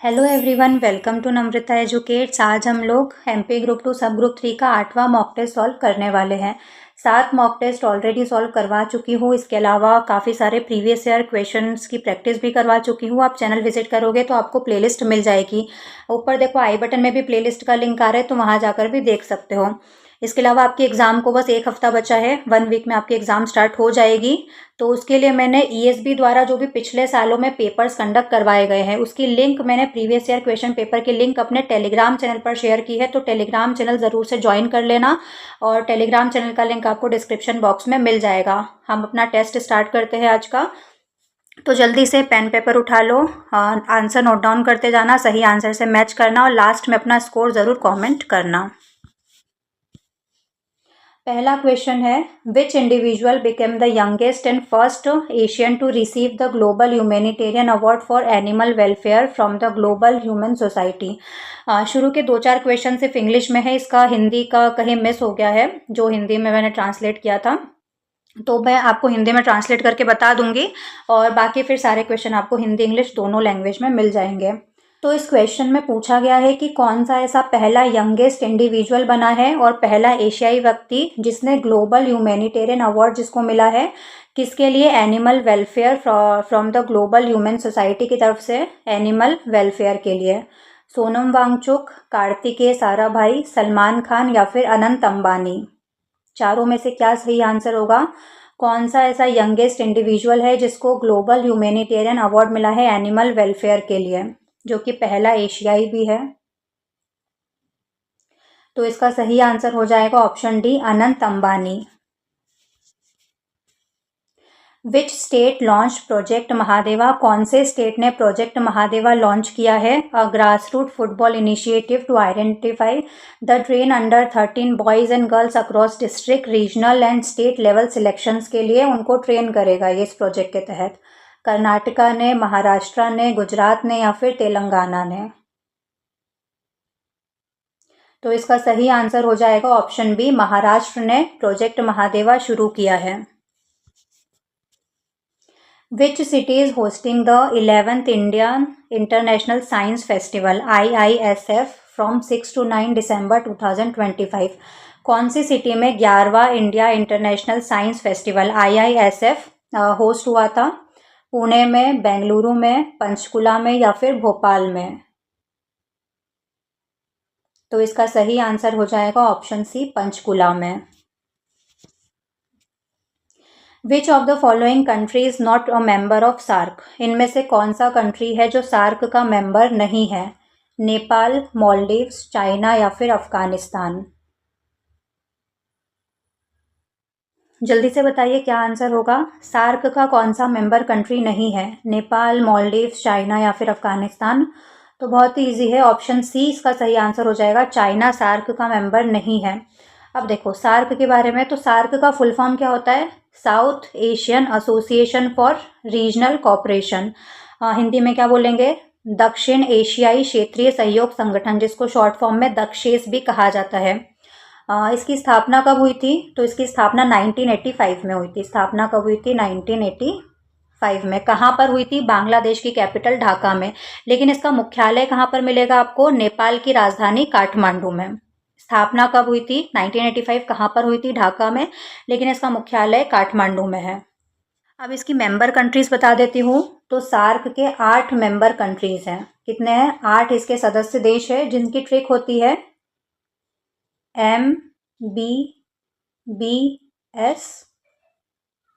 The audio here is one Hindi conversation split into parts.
Hello everyone, welcome to Namrata educates. आज हम लोग एमपी ग्रुप 2 सब ग्रुप 3 का 8वां मॉक टेस्ट सॉल्व करने वाले हैं। 7 मॉक टेस्ट ऑलरेडी सॉल्व करवा चुकी हूँ। इसके अलावा काफ़ी सारे प्रीवियस ईयर क्वेश्चंस की प्रैक्टिस भी करवा चुकी हूँ। आप चैनल विजिट करोगे तो आपको प्लेलिस्ट मिल जाएगी। ऊपर देखो आई बटन में भी प्लेलिस्ट का लिंक आ रहा है, तो वहाँ जाकर भी देख सकते हो। इसके अलावा आपके एग्ज़ाम को बस 1 हफ्ता बचा है। 1 वीक में आपकी एग्ज़ाम स्टार्ट हो जाएगी। तो उसके लिए मैंने ईएसबी द्वारा जो भी पिछले सालों में पेपर्स कंडक्ट करवाए गए हैं, उसकी लिंक मैंने प्रीवियस ईयर क्वेश्चन पेपर की लिंक अपने टेलीग्राम चैनल पर शेयर की है। तो टेलीग्राम चैनल ज़रूर से ज्वाइन कर लेना, और टेलीग्राम चैनल का लिंक आपको डिस्क्रिप्शन बॉक्स में मिल जाएगा। हम अपना टेस्ट स्टार्ट करते हैं आज का। तो जल्दी से पेन पेपर उठा लो, आंसर नोट डाउन करते जाना, सही आंसर से मैच करना, और लास्ट में अपना स्कोर ज़रूर कॉमेंट करना। पहला क्वेश्चन है, which individual became the youngest and first Asian to receive the global humanitarian award for animal welfare from the global human society. शुरू के 2-4 क्वेश्चन सिर्फ इंग्लिश में है, इसका हिंदी का कहीं मिस हो गया है जो हिंदी में मैंने ट्रांसलेट किया था, तो मैं आपको हिंदी में ट्रांसलेट करके बता दूंगी, और बाकी फिर सारे क्वेश्चन आपको हिंदी इंग्लिश दोनों लैंग्वेज में मिल जाएंगे। तो इस क्वेश्चन में पूछा गया है कि कौन सा ऐसा पहला यंगेस्ट इंडिविजुअल बना है और पहला एशियाई व्यक्ति जिसने ग्लोबल ह्यूमैनिटेरियन अवार्ड जिसको मिला है, किसके लिए? Animal welfare, from the global human society की तरफ से एनिमल वेलफेयर के लिए। सोनम वांगचुक, कार्तिकेय साराभाई, सलमान खान या फिर अनंत अंबानी। चारों में से क्या सही आंसर होगा? कौन सा ऐसा यंगेस्ट इंडिविजुअल है जिसको ग्लोबल ह्यूमैनिटेरियन अवार्ड मिला है एनिमल वेलफेयर के लिए, जो कि पहला एशियाई भी है? तो इसका सही आंसर हो जाएगा option D, Anant Ambani. Which state launch project Mahadeva? कौन से स्टेट ने प्रोजेक्ट महादेवा लॉन्च किया है? A grass root football initiative to identify the train under 13 boys and girls across district, regional and state level selections के लिए उनको ट्रेन करेगा ये इस प्रोजेक्ट के तहत। कर्नाटका ने, महाराष्ट्र ने, गुजरात ने या फिर तेलंगाना ने? तो इसका सही आंसर हो जाएगा ऑप्शन बी, महाराष्ट्र ने प्रोजेक्ट महादेवा शुरू किया है। Which city is hosting the 11th Indian international science festival IISF from 6 to 9 December 2025? कौन सी सिटी में 11वां India international science festival IISF host हुआ था? पुणे में, बेंगलुरु में, पंचकुला में या फिर भोपाल में? तो इसका सही आंसर हो जाएगा ऑप्शन सी, पंचकुला में। Which of the following country is not a member of SAARC? इनमें से कौन सा कंट्री है जो सार्क का मेंबर नहीं है? नेपाल, मालदीव्स, चाइना या फिर अफगानिस्तान? जल्दी से बताइए क्या आंसर होगा। सार्क का कौन सा मेंबर कंट्री नहीं है? नेपाल, मालदीव्स, चाइना या फिर अफगानिस्तान? तो बहुत ही ईजी है, ऑप्शन सी इसका सही आंसर हो जाएगा। चाइना सार्क का मेंबर नहीं है। अब देखो सार्क के बारे में, तो सार्क का फुल फॉर्म क्या होता है? South Asian association for regional cooperation. Hindi में क्या बोलेंगे? दक्षिण एशियाई क्षेत्रीय सहयोग संगठन, जिसको शॉर्ट फॉर्म में दक्षेस भी कहा जाता है। इसकी स्थापना कब हुई थी? तो इसकी स्थापना 1985 में हुई थी। स्थापना कब हुई थी? 1985 में। कहाँ पर हुई थी? बांग्लादेश की कैपिटल ढाका में। लेकिन इसका मुख्यालय कहाँ पर मिलेगा आपको? नेपाल की राजधानी काठमांडू में। स्थापना कब हुई थी? 1985 कहाँ पर हुई थी? ढाका में। लेकिन इसका मुख्यालय काठमांडू में है। अब इसकी मेंबर कंट्रीज बता देती हूँ। तो सार्क के 8 मेंबर कंट्रीज हैं। कितने हैं? 8 इसके सदस्य देश है, जिनकी ट्रिक होती है MBBS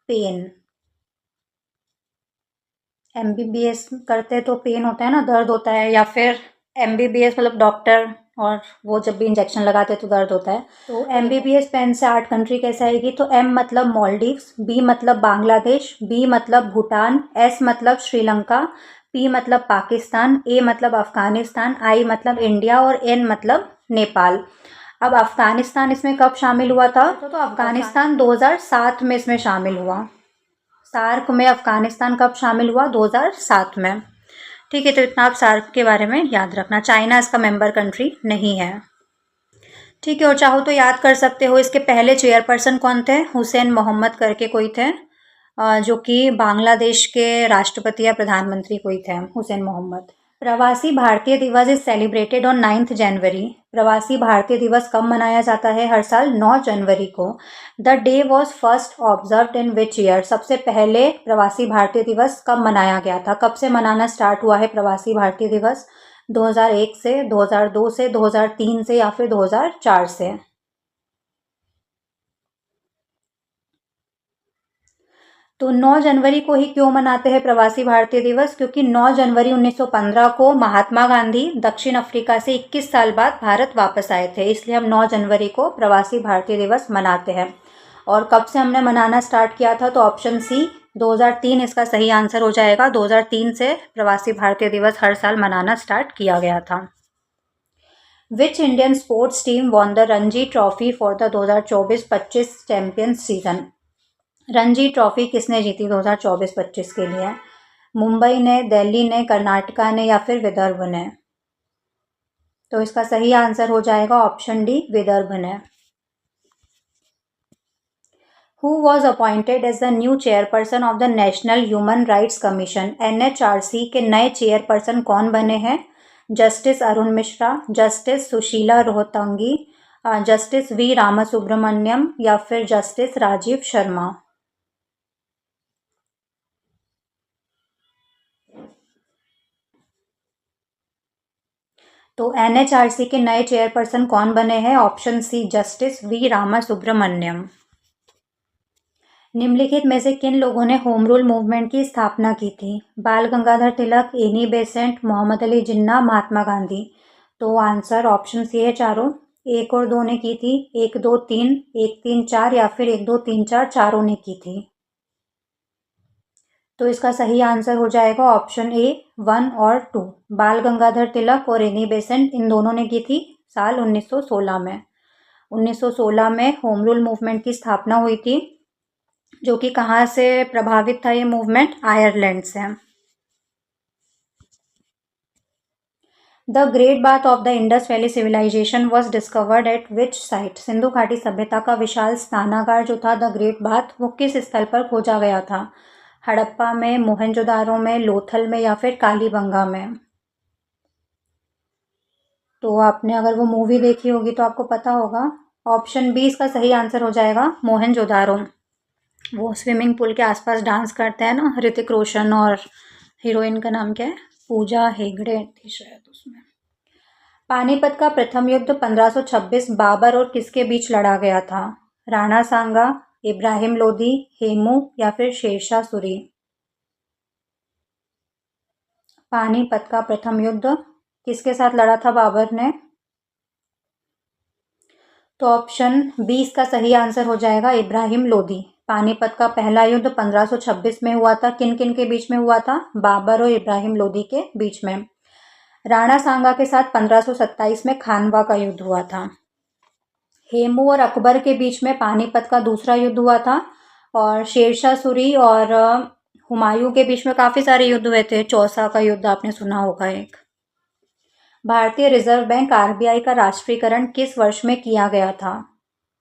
पेन। MBBS करते तो पेन होता है ना, दर्द होता है, या फिर MBBS मतलब डॉक्टर, और वो जब भी इंजेक्शन लगाते हैं तो दर्द होता है। तो MBBS पेन से 8 कंट्री कैसे आएगी? तो M मतलब मालदीव्स, B मतलब बांग्लादेश, B मतलब भूटान, S मतलब श्रीलंका, P मतलब पाकिस्तान, A मतलब अफगानिस्तान, I मतलब इंडिया और N मतलब नेपाल। अब अफगानिस्तान इसमें कब शामिल हुआ था? तो अफगानिस्तान 2007 में इसमें शामिल हुआ। सार्क में अफगानिस्तान कब शामिल हुआ? 2007 में। ठीक है, तो इतना आप सार्क के बारे में याद रखना। चाइना इसका मेंबर कंट्री नहीं है। ठीक है, और चाहो तो याद कर सकते हो इसके पहले चेयरपर्सन कौन थे? हुसैन मोहम्मद करके कोई थे, जो कि बांग्लादेश के राष्ट्रपति या प्रधानमंत्री कोई थे, हुसैन मोहम्मद। प्रवासी भारतीय दिवस इज सेलिब्रेटेड ऑन 9th जनवरी। प्रवासी भारतीय दिवस कब मनाया जाता है? हर साल 9 जनवरी को। The day was first observed in which year? सबसे पहले प्रवासी भारतीय दिवस कब मनाया गया था? कब से मनाना स्टार्ट हुआ है प्रवासी भारतीय दिवस? 2001 से, 2002 से, 2003 से या फिर 2004 से? तो 9 जनवरी को ही क्यों मनाते हैं प्रवासी भारतीय दिवस? क्योंकि 9 जनवरी 1915 को महात्मा गांधी दक्षिण अफ्रीका से 21 साल बाद भारत वापस आए थे, इसलिए हम 9 जनवरी को प्रवासी भारतीय दिवस मनाते हैं। और कब से हमने मनाना स्टार्ट किया था? तो ऑप्शन सी 2003 इसका सही आंसर हो जाएगा। 2003 से प्रवासी भारतीय दिवस हर साल मनाना स्टार्ट किया गया था। Which Indian sports team won the Ranji trophy for the 2024-25 champion season? Ranji trophy किसने जीती 2024-25 के लिए? मुंबई ने, दिल्ली ने, कर्नाटका ने या फिर विदर्भ ने? तो इसका सही आंसर हो जाएगा ऑप्शन डी, विदर्भ ने। Who was appointed as the new chairperson of the national human rights commission? NHRC के नए चेयरपर्सन कौन बने हैं? Justice Arun Mishra, justice Sushila Rohatgi, justice V Ramasubramanian या फिर जस्टिस राजीव शर्मा? तो NHRC के नए चेयरपर्सन कौन बने हैं? Option C, justice V Ramasubramanian. निम्नलिखित में से किन लोगों ने होम रूल मूवमेंट की स्थापना की थी? बाल गंगाधर तिलक, एनी बेसेंट, मोहम्मद अली जिन्ना, महात्मा गांधी? तो आंसर ऑप्शन सी है चारों। 1 और 2 ने की थी, 1, 2, 3, 1, 3, 4 या फिर 1, 2, 3, 4 चारों ने की थी। तो इसका सही आंसर हो जाएगा ऑप्शन ए 1 और 2। बाल गंगाधर तिलक और एनी बेसेंट इन दोनों ने की थी साल 1916 में। 1916 में होम रूल मूवमेंट की स्थापना हुई थी, जो कि कहाँ से प्रभावित था ये मूवमेंट? आयरलैंड से। The great bath of the Indus valley civilisation was discovered at which site? Sindhu घाटी सभ्यता का विशाल स्नानागार जो था द ग्रेट बाथ, वो किस स्थल पर खोजा गया था? हड़प्पा में, मोहनजोदारो में, लोथल में या फिर कालीबंगा में? तो आपने अगर वो मूवी देखी होगी तो आपको पता होगा। ऑप्शन बी इसका सही आंसर हो जाएगा, मोहनजोदारो। वो स्विमिंग पूल के आसपास डांस करते हैं ना, ऋतिक रोशन, और हीरोइन का नाम क्या है? पूजा हेगड़े थी शायद उसमें। पानीपत का प्रथम युद्ध 1526 बाबर और किसके बीच लड़ा गया था? राणा सांगा, इब्राहिम लोदी, हेमू या फिर शेरशाह सूरी? पानीपत का प्रथम युद्ध किसके साथ लड़ा था बाबर ने? तो ऑप्शन 20 का सही आंसर हो जाएगा, इब्राहिम लोदी। पानीपत का पहला युद्ध 1526 में हुआ था। किन किन के बीच में हुआ था? बाबर और इब्राहिम लोदी के बीच में। राणा सांगा के साथ 1527 में खानवा का युद्ध हुआ था। हेमू और अकबर के बीच में पानीपत का दूसरा युद्ध हुआ था। और शेरशाह सूरी और हुमायूं के बीच में काफ़ी सारे युद्ध हुए थे। चौसा का युद्ध आपने सुना होगा एक। भारतीय रिजर्व बैंक RBI का राष्ट्रीयकरण किस वर्ष में किया गया था?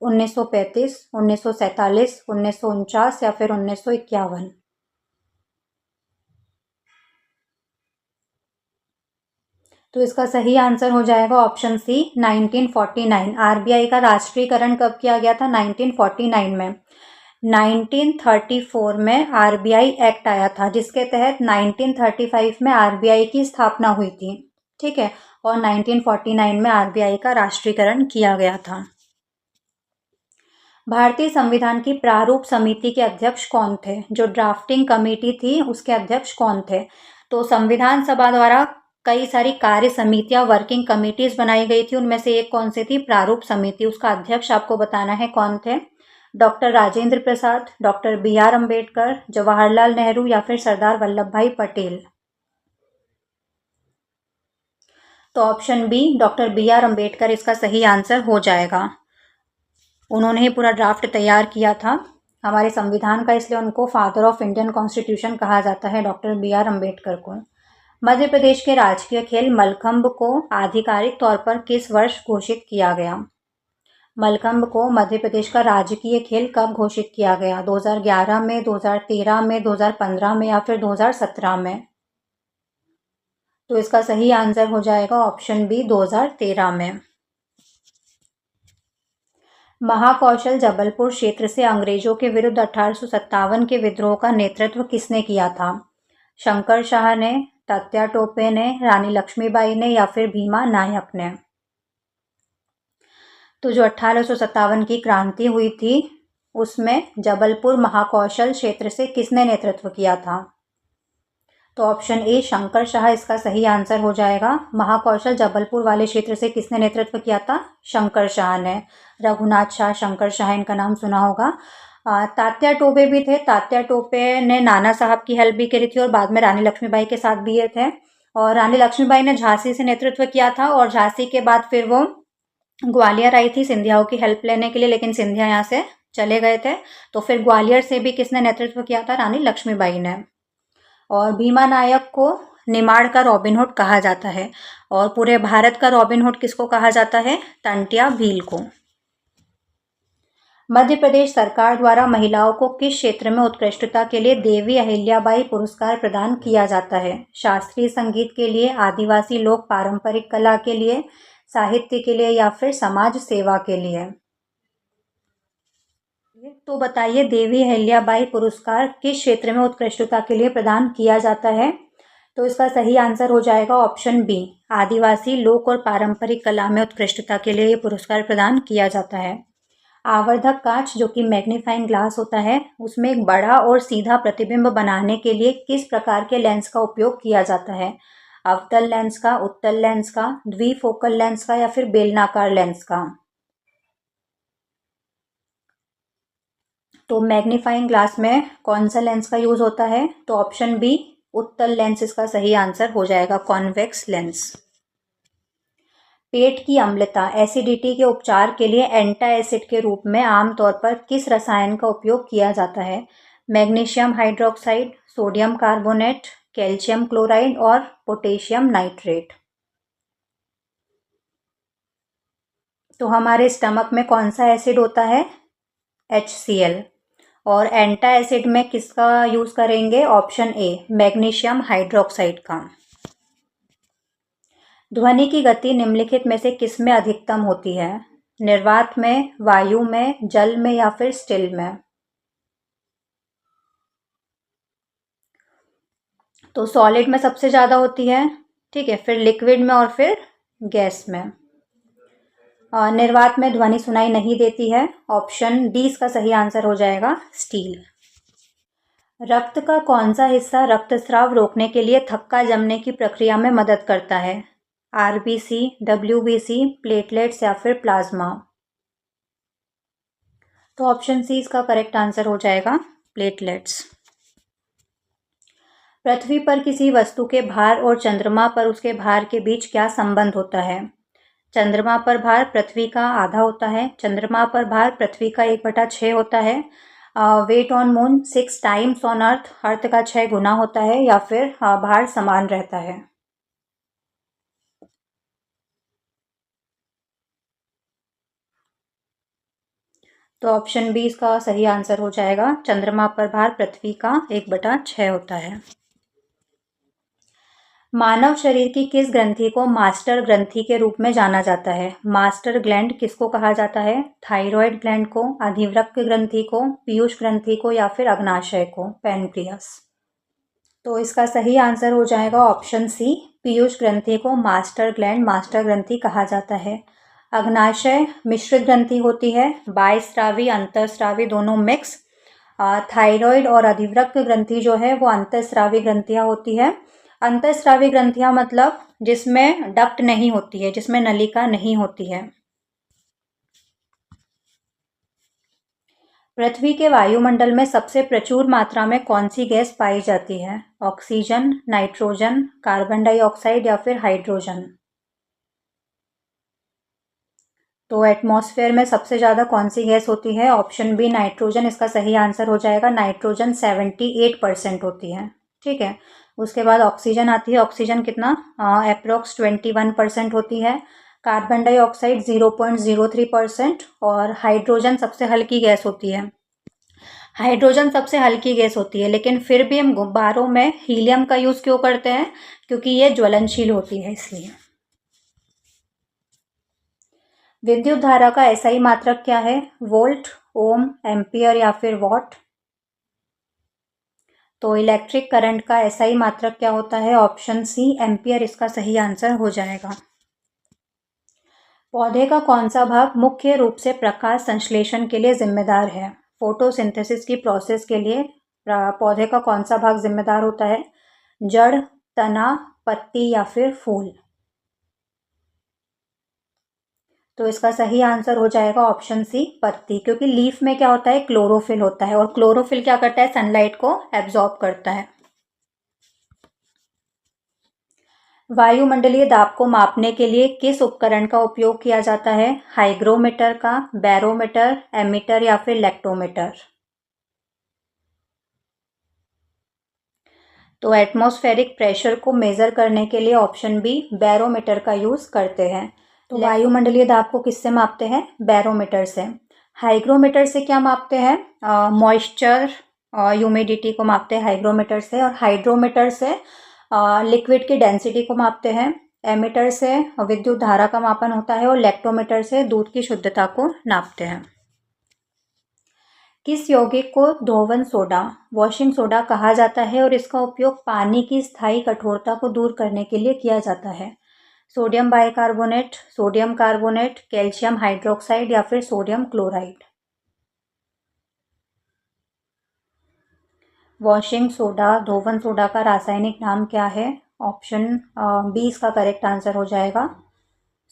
1935, 1947, 1949 या फिर 1951? तो इसका सही आंसर हो जाएगा ऑप्शन सी 1949। RBI का राष्ट्रीयकरण कब किया गया था? 1949 में। 1934 में RBI एक्ट आया था, जिसके तहत 1935 में RBI की स्थापना हुई थी। ठीक है, और 1949 में RBI का राष्ट्रीयकरण किया गया था। भारतीय संविधान की प्रारूप समिति के अध्यक्ष कौन थे? जो ड्राफ्टिंग कमेटी थी उसके अध्यक्ष कौन थे? तो संविधान सभा द्वारा कई सारी कार्य समितियां, वर्किंग कमिटीज बनाई गई थी। उनमें से एक कौन सी थी? प्रारूप समिति। उसका अध्यक्ष आपको बताना है कौन थे। Doctor Rajendra Prasad, doctor BR Ambedkar, Jawaharlal Nehru या फिर सरदार वल्लभ भाई पटेल? तो option B doctor BR Ambedkar इसका सही आंसर हो जाएगा। उन्होंने ही पूरा ड्राफ्ट तैयार किया था हमारे संविधान का, इसलिए उनको फादर ऑफ इंडियन कॉन्स्टिट्यूशन कहा जाता है, डॉक्टर BR अम्बेडकर को। मध्य प्रदेश के राजकीय खेल मलखंब को आधिकारिक तौर पर किस वर्ष घोषित किया गया? मलखंब को मध्य प्रदेश का राजकीय खेल कब घोषित किया गया? 2011 में, 2013 में, 2015 में या फिर 2017 में? तो इसका सही आंसर हो जाएगा ऑप्शन बी 2013 में। महाकौशल जबलपुर क्षेत्र से अंग्रेजों के विरुद्ध 1857 के विद्रोह का नेतृत्व किसने किया था? शंकर शाह ने, तात्या टोपे ने, रानी लक्ष्मीबाई ने या फिर भीमा नायक ने? तो जो 1857 की क्रांति हुई थी उसमें जबलपुर महाकौशल क्षेत्र से किसने नेतृत्व किया था? तो ऑप्शन ए शंकर शाह इसका सही आंसर हो जाएगा। महाकौशल जबलपुर वाले क्षेत्र से किसने नेतृत्व किया था? शंकर शाह ने। रघुनाथ शाह, शंकर शाह, इनका नाम सुना होगा। तात्या टोपे भी थे। तात्या टोपे ने नाना साहब की हेल्प भी करी थी और बाद में रानी लक्ष्मीबाई के साथ भी ये थे। और रानी लक्ष्मीबाई ने झांसी से नेतृत्व किया था और झांसी के बाद फिर वो ग्वालियर आई थी सिंधियाओं की हेल्प लेने के लिए, लेकिन सिंधिया यहाँ से चले गए थे। तो फिर ग्वालियर से भी किसने नेतृत्व किया था? रानी लक्ष्मीबाई ने। और भीमा नायक को निमाड़ का रॉबिनहुड कहा जाता है और पूरे भारत का रॉबिनहुड किसको कहा जाता है? टंट्या भील को। मध्य प्रदेश सरकार द्वारा महिलाओं को किस क्षेत्र में उत्कृष्टता के लिए देवी अहिल्याबाई पुरस्कार प्रदान किया जाता है? शास्त्रीय संगीत के लिए, आदिवासी लोक पारंपरिक कला के लिए, साहित्य के लिए या फिर समाज सेवा के लिए? तो बताइए, देवी अहिल्याबाई पुरस्कार किस क्षेत्र में उत्कृष्टता के लिए प्रदान किया जाता है? तो इसका सही आंसर हो जाएगा ऑप्शन बी, आदिवासी लोक और पारंपरिक कला में उत्कृष्टता के लिए ये पुरस्कार प्रदान किया जाता है। आवर्धक कांच जो कि मैग्नीफाइंग ग्लास होता है, उसमें एक बड़ा और सीधा प्रतिबिंब बनाने के लिए किस प्रकार के लेंस का उपयोग किया जाता है? अवतल लेंस का, उत्तल लेंस का, द्विफोकल लेंस का या फिर बेलनाकार लेंस का? तो मैग्नीफाइंग ग्लास में कौन सा लेंस का यूज होता है? तो ऑप्शन बी, उत्तल लेंस इसका सही आंसर हो जाएगा, कॉन्वेक्स लेंस। पेट की अम्लता एसिडिटी के उपचार के लिए एंटाएसिड के रूप में आमतौर पर किस रसायन का उपयोग किया जाता है? Magnesium hydroxide, sodium carbonate, calcium chloride और पोटेशियम नाइट्रेट? तो हमारे स्टमक में कौन सा एसिड होता है? HCl। और एंटाएसिड में किसका यूज करेंगे? ऑप्शन ए, मैग्नीशियम हाइड्रोक्साइड का। ध्वनि की गति निम्नलिखित में से किस में अधिकतम होती है? निर्वात में, वायु में, जल में या फिर स्टिल में? तो सॉलिड में सबसे ज़्यादा होती है, ठीक है, फिर लिक्विड में और फिर गैस में। निर्वात में ध्वनि सुनाई नहीं देती है। ऑप्शन डी इसका सही आंसर हो जाएगा, स्टील। रक्त का कौन सा हिस्सा रक्तस्राव रोकने के लिए थक्का जमने की प्रक्रिया में मदद करता है? RBC, WBC, प्लेटलेट्स या फिर प्लाज्मा? तो ऑप्शन सी इसका करेक्ट आंसर हो जाएगा, प्लेटलेट्स। पृथ्वी पर किसी वस्तु के भार और चंद्रमा पर उसके भार के बीच क्या संबंध होता है? चंद्रमा पर भार पृथ्वी का आधा होता है, चंद्रमा पर भार पृथ्वी का 1/6 होता है, weight on moon 6 times on earth, earth का 6 गुना होता है या फिर भार समान रहता है? तो ऑप्शन बी इसका सही आंसर हो जाएगा, चंद्रमा पर भार पृथ्वी का 1/6 होता है। मानव शरीर की किस ग्रंथि को मास्टर ग्रंथि के रूप में जाना जाता है? मास्टर ग्लैंड किसको कहा जाता है? थायराइड ग्लैंड को, अधिवृक्क ग्रंथि को, पीयूष ग्रंथि को या फिर अग्नाशय को, पैनक्रियास? तो इसका सही आंसर हो जाएगा ऑप्शन सी, पीयूष ग्रंथि को मास्टर ग्लैंड, मास्टर ग्रंथि कहा जाता है। अग्नाशय मिश्रित ग्रंथि होती है, बायस्रावी अंतरस्रावी दोनों मिक्स। थायराइड और अधिवृक्क ग्रंथि जो है वो अंतरस्रावी ग्रंथियां होती है। अंतःस्रावी ग्रंथियां मतलब जिसमें डक्ट नहीं होती है, जिसमें नलिका नहीं होती है। पृथ्वी के वायुमंडल में सबसे प्रचुर मात्रा में कौन सी गैस पाई जाती है? ऑक्सीजन, नाइट्रोजन, कार्बन डाइऑक्साइड या फिर हाइड्रोजन? तो एटमॉस्फेयर में सबसे ज़्यादा कौन सी गैस होती है? ऑप्शन बी, नाइट्रोजन इसका सही आंसर हो जाएगा। नाइट्रोजन 78% होती है, ठीक है। उसके बाद ऑक्सीजन आती है, ऑक्सीजन कितना? अप्रोक्स 21% होती है। कार्बन डाइऑक्साइड 0.03% और हाइड्रोजन सबसे हल्की गैस होती है। हाइड्रोजन सबसे हल्की गैस होती है, लेकिन फिर भी हम गुब्बारों में हीलियम का यूज़ क्यों करते हैं? क्योंकि ये ज्वलनशील होती है इसलिए। विद्युत धारा का एसआई मात्रक क्या है? वोल्ट, ओम, एम्पियर या फिर वॉट? तो इलेक्ट्रिक करंट का एसआई मात्रक क्या होता है? ऑप्शन सी एम्पियर इसका सही आंसर हो जाएगा। पौधे का कौन सा भाग मुख्य रूप से प्रकाश संश्लेषण के लिए जिम्मेदार है? फोटोसिंथेसिस की प्रोसेस के लिए पौधे का कौन सा भाग जिम्मेदार होता है? जड़, तना, पत्ती या फिर फूल? तो इसका सही आंसर हो जाएगा ऑप्शन सी पत्ती, क्योंकि लीफ में क्या होता है? क्लोरोफिल होता है, और क्लोरोफिल क्या करता है? सनलाइट को एब्जॉर्ब करता है। वायुमंडलीय दाब को मापने के लिए किस उपकरण का उपयोग किया जाता है? हाइग्रोमीटर का, बैरोमीटर, एमीटर या फिर लेक्टोमीटर? तो एटमॉस्फेरिक प्रेशर को मेज़र करने के लिए ऑप्शन बी बैरोमीटर का यूज़ करते हैं। तो वायुमंडलीय दाब को किससे मापते हैं? बैरोमीटर से। हाइग्रोमीटर से क्या मापते हैं? मॉइस्चर, ह्यूमिडिटी को मापते हैं हाइग्रोमीटर से। और हाइड्रोमीटर से लिक्विड की डेंसिटी को मापते हैं। एमीटर से विद्युत धारा का मापन होता है, और लेक्टोमीटर से दूध की शुद्धता को नापते हैं। किस यौगिक को धोवन सोडा, वॉशिंग सोडा कहा जाता है और इसका उपयोग पानी की स्थायी कठोरता को दूर करने के लिए किया जाता है? Sodium bicarbonate, sodium carbonate, calcium hydroxide या फिर सोडियम क्लोराइड? वॉशिंग सोडा, धोवन सोडा का रासायनिक नाम क्या है? ऑप्शन बी इसका करेक्ट आंसर हो जाएगा,